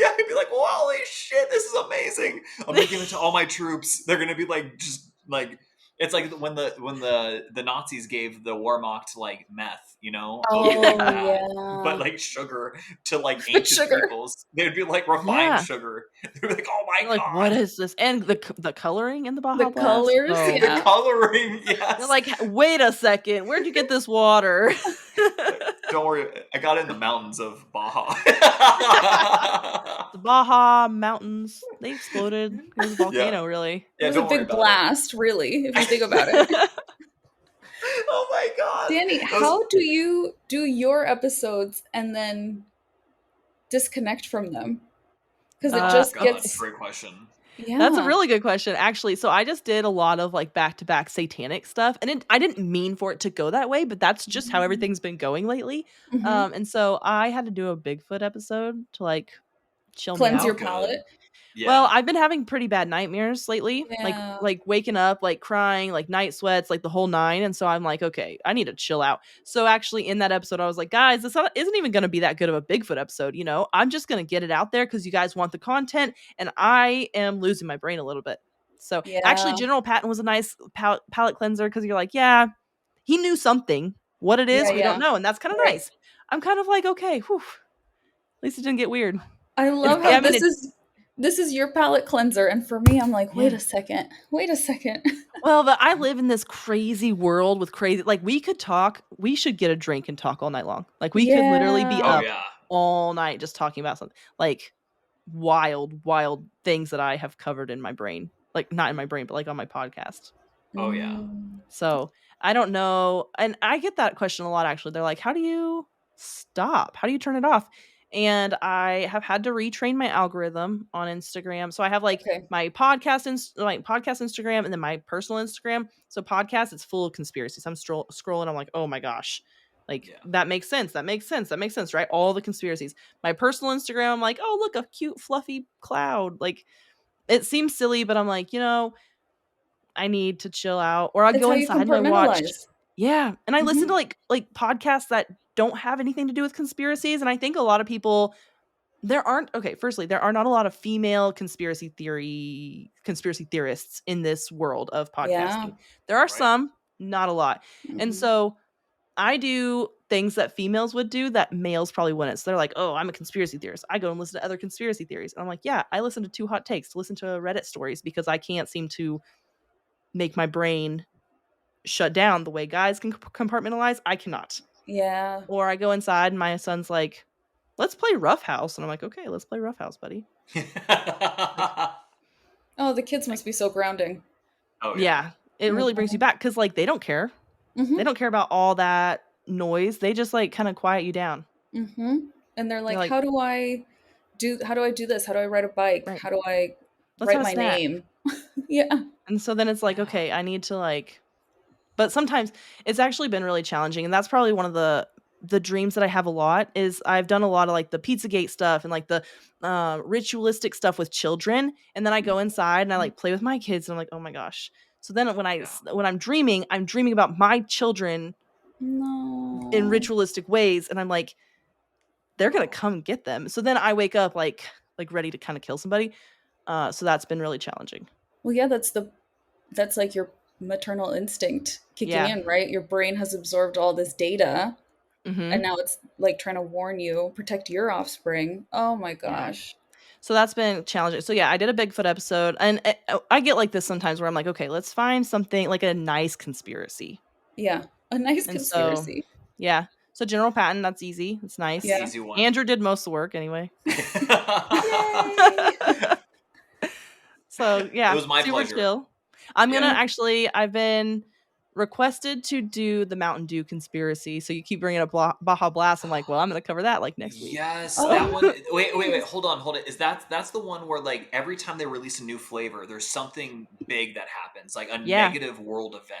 Yeah, he'd be like, holy shit, this is amazing. I'm gonna give it to all my troops. They're gonna be like just like it's like when the Nazis gave the Wehrmacht like meth, you know, opium Oh Yeah. bad, but yeah. like sugar to like But ancient sugar. peoples. They'd be like refined Yeah. sugar. They'd be like, oh my They're like, "What god. is this?" And the coloring in the The Baja Blast? colors, Oh. The yeah. coloring, They're yes. like, "Wait a second. Where'd you get this water?" Don't worry, I got it in the mountains of Baja. The Baja Mountains, they exploded. It was a Yeah. volcano, really. It Yeah, was a don't worry big about it. blast, really, if you think about it. Oh my god. Danny, how do you do your episodes and then disconnect from them? Because it Oh just god, that's a gets, great question. That's a yeah. really good question, actually. So I just did a lot of like back-to-back satanic stuff, and I didn't mean for it to go that way, but that's just how everything's been going lately. Mm-hmm. And so I had to do a Bigfoot episode to like chill me Cleanse Oh your out. good. palate. Well, Yeah. I've been having pretty bad nightmares lately, Yeah. like waking up, like crying, like night sweats, like the whole nine. And so I'm like, okay, I need to chill out. So actually, in that episode, I was like, guys, isn't even going to be that good of a Bigfoot episode. You know, I'm just going to get it out there because you guys want the content, and I am losing my brain a little bit. So actually, Yeah. General Patton was a nice palate cleanser because you're like, yeah, he knew something. What it Yeah, is, we don't yeah. know, and that's kind of Right. nice. I'm kind of like, okay, whew, at least it didn't get weird. I It's, love how I mean, it this is your palate cleanser, and for me, I'm like, wait yeah. a second, wait a second. Well, but I live in this crazy world with crazy like we could talk, we should get a drink and talk all night long. Like we could literally be Oh Yeah. up yeah. all night just talking about something like wild things that I have covered in my brain. Like not in my brain, but like on my podcast. Oh yeah. Mm. So I don't know. And I get that question a lot actually. They're like, how do you stop? How do you turn it off? And I have had to retrain my algorithm on Instagram. So I have like Okay. my podcast Instagram and then my personal Instagram. So podcast, it's full of conspiracies. I'm scrolling. I'm like, oh my gosh. Like Yeah. that makes sense. That makes sense. That makes sense, right? All the conspiracies. My personal Instagram, I'm like, oh look, a cute fluffy cloud. Like it seems silly, but I'm like, I need to chill out. Or I It's go how you inside and I watch. compartmentalize. Yeah, and I listen Mhm. to like podcasts that don't have anything to do with conspiracies, and I think a lot of people firstly, there are not a lot of female conspiracy theorists in this world of Yeah. podcasting. There are Right. some, not a lot. And Mhm. so I do things that females would do that males probably wouldn't. So they're like, "Oh, I'm a conspiracy theorist. I go and listen to other conspiracy theories." And I'm like, "Yeah, I listen to Two Hot Takes to listen to Reddit stories because I can't seem to make my brain shut down the way guys can compartmentalize. I cannot." Yeah. Or I go inside and my son's like, "Let's play Rough House." And I'm like, "Okay, let's play Rough House, buddy." Oh, the kids must be so grounding. Oh Yeah, it really brings you back because like they don't care. Mm-hmm. They don't care about all that noise. They just like kind of quiet you down. Mm-hmm. And they're like, Like, how do I do this? How do I ride a bike? right, How do I let's have write a my snack. name? Yeah. And so then it's like, Yeah. okay, I need to like, but sometimes it's actually been really challenging. And that's probably one of the dreams that I have a lot is I've done a lot of like the Pizzagate stuff and like the ritualistic stuff with children. And then I go inside and I like play with my kids and I'm like, oh my gosh. So then when I'm dreaming about my children No. in ritualistic ways. And I'm like, they're going to come get them. So then I wake up like ready to kind of kill somebody. So that's been really challenging. Well, yeah, that's like your maternal instinct kicking Yeah. in, right? Your brain has absorbed all this data Mm-hmm. and now it's like trying to warn you, protect your offspring. Oh my gosh. So that's been challenging. So yeah, I did a Bigfoot episode, and I get like this sometimes where I'm like, okay, let's find something like a nice conspiracy. Yeah. A nice And so, conspiracy. yeah. So General Patton, that's easy. It's nice. Yeah. Easy one. Andrew did most of the work anyway. Yay. So yeah, It was my super pleasure. chill. I'm gonna Yeah. actually. I've been requested to do the Mountain Dew conspiracy. So you keep bringing up Baja Blast. I'm like, well, I'm gonna cover that like next week. Yes, Oh, that one. Wait, nice. hold on. Is that's the one where like every time they release a new flavor, there's something big that happens, like a Yeah. negative world event.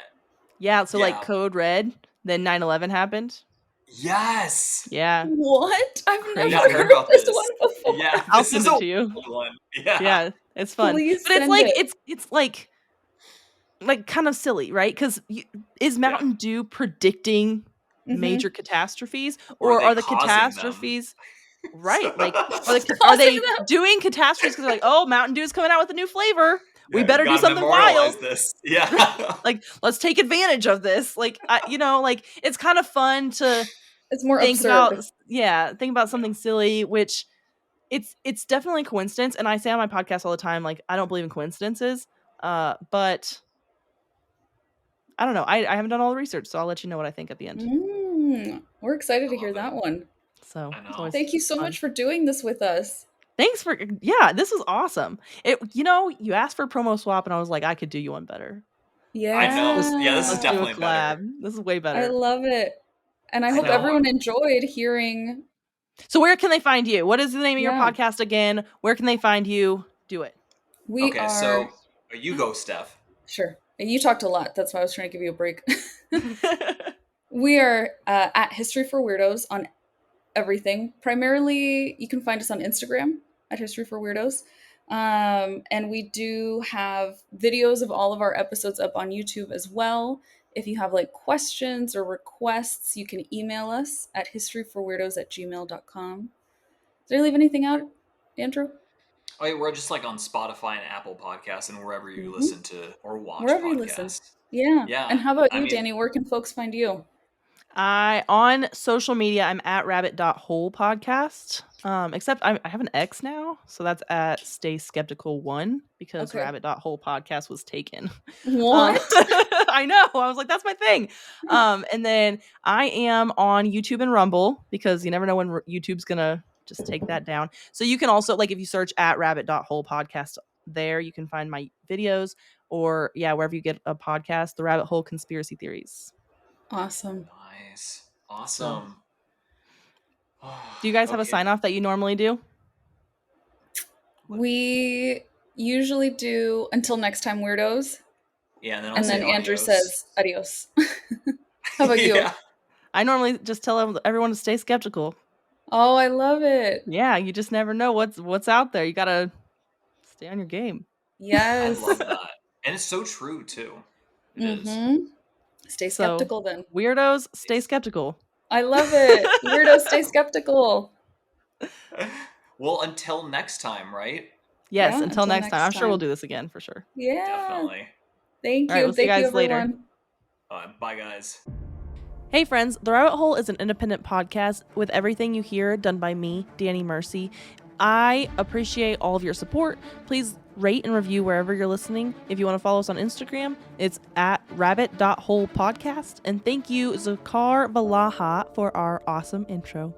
Yeah. So like Yeah. Code Red, then 9/11 happened. Yes. Yeah. What? I've Crazy. never Yeah, I heard of this one before. Yeah, I'll this send is it a to you. wild one. Yeah. Yeah, it's fun. Please But it's send like it. it's like kind of silly, right? Because is Mountain Dew predicting major catastrophes, Or or are are they the causing catastrophes right? Like are Causing they them. doing catastrophes because they're like, oh, Mountain Dew's coming out with a new flavor, we Yeah, better do gotta something memorialize wild. this. Yeah. Like let's take advantage of this. Like like it's kind of fun to It's more think absurd. about something silly, which it's definitely a coincidence. And I say on my podcast all the time, like I don't believe in coincidences. But I don't know. I haven't done all the research, so I'll let you know what I think at the end. We're excited to I hear love that it. one. So I know. it's always Thank you so fun. much for doing this with us. Thanks for this was awesome. You asked for promo swap and I was like, I could do you one better. Yeah. I know. Yeah, this is Let's do a definitely collab. better. This is way I better. love it. And I I hope know. everyone enjoyed hearing. So where can they find you? What is the name of your Yeah. podcast again? Where can they find you? Do it. We Okay, are so you go, Steph. sure. You talked a lot. That's why I was trying to give you a break. We are at History for Weirdos on everything. Primarily, you can find us on Instagram at History for Weirdos. And we do have videos of all of our episodes up on YouTube as well. If you have like questions or requests, you can email us at historyforweirdos@gmail.com. Did I leave anything out, Andrew? Oh, yeah, we're just like on Spotify and Apple Podcasts and wherever you listen to or watch Wherever podcasts. you listen. Yeah. Yeah. And how about I you, mean- Dani? Where can folks find you? On social media, I'm at rabbit.hole podcast. Except I have an X now, so that's at Stay Skeptical 1 because Okay. rabbit.hole podcast was taken. What? I know. I was like, that's my thing. And then I am on YouTube and Rumble because you never know when YouTube's gonna just take that down. So you can also like if you search at rabbit.hole podcast there, you can find my videos or wherever you get a podcast, the Rabbit Hole Conspiracy Theories. Awesome. Nice. Awesome. Do you guys have a sign off that you normally do? We usually do until next time, weirdos. Yeah, and then, And then Andrew adios. says adios. How about you? Yeah. I normally just tell everyone to stay skeptical. Oh, I love it. Yeah, you just never know what's out there. You gotta stay on your game. Yes. I love that. And it's so true too. It is. Stay So- skeptical then. Weirdos, stay skeptical. I love it. Weirdos, stay skeptical. Well, until next time, right? Yes, Yeah, until next time. I'm sure we'll time. do this again for sure. Yeah. Definitely. Thank All right, you. we'll see you Thank you, guys later. everyone. Bye, guys. Hey friends, The Rabbit Hole is an independent podcast with everything you hear done by me, Dani Mercy. I appreciate all of your support. Please rate and review wherever you're listening. If you want to follow us on Instagram, it's at rabbit.holepodcast. And thank you, Zakar Balaha, for our awesome intro.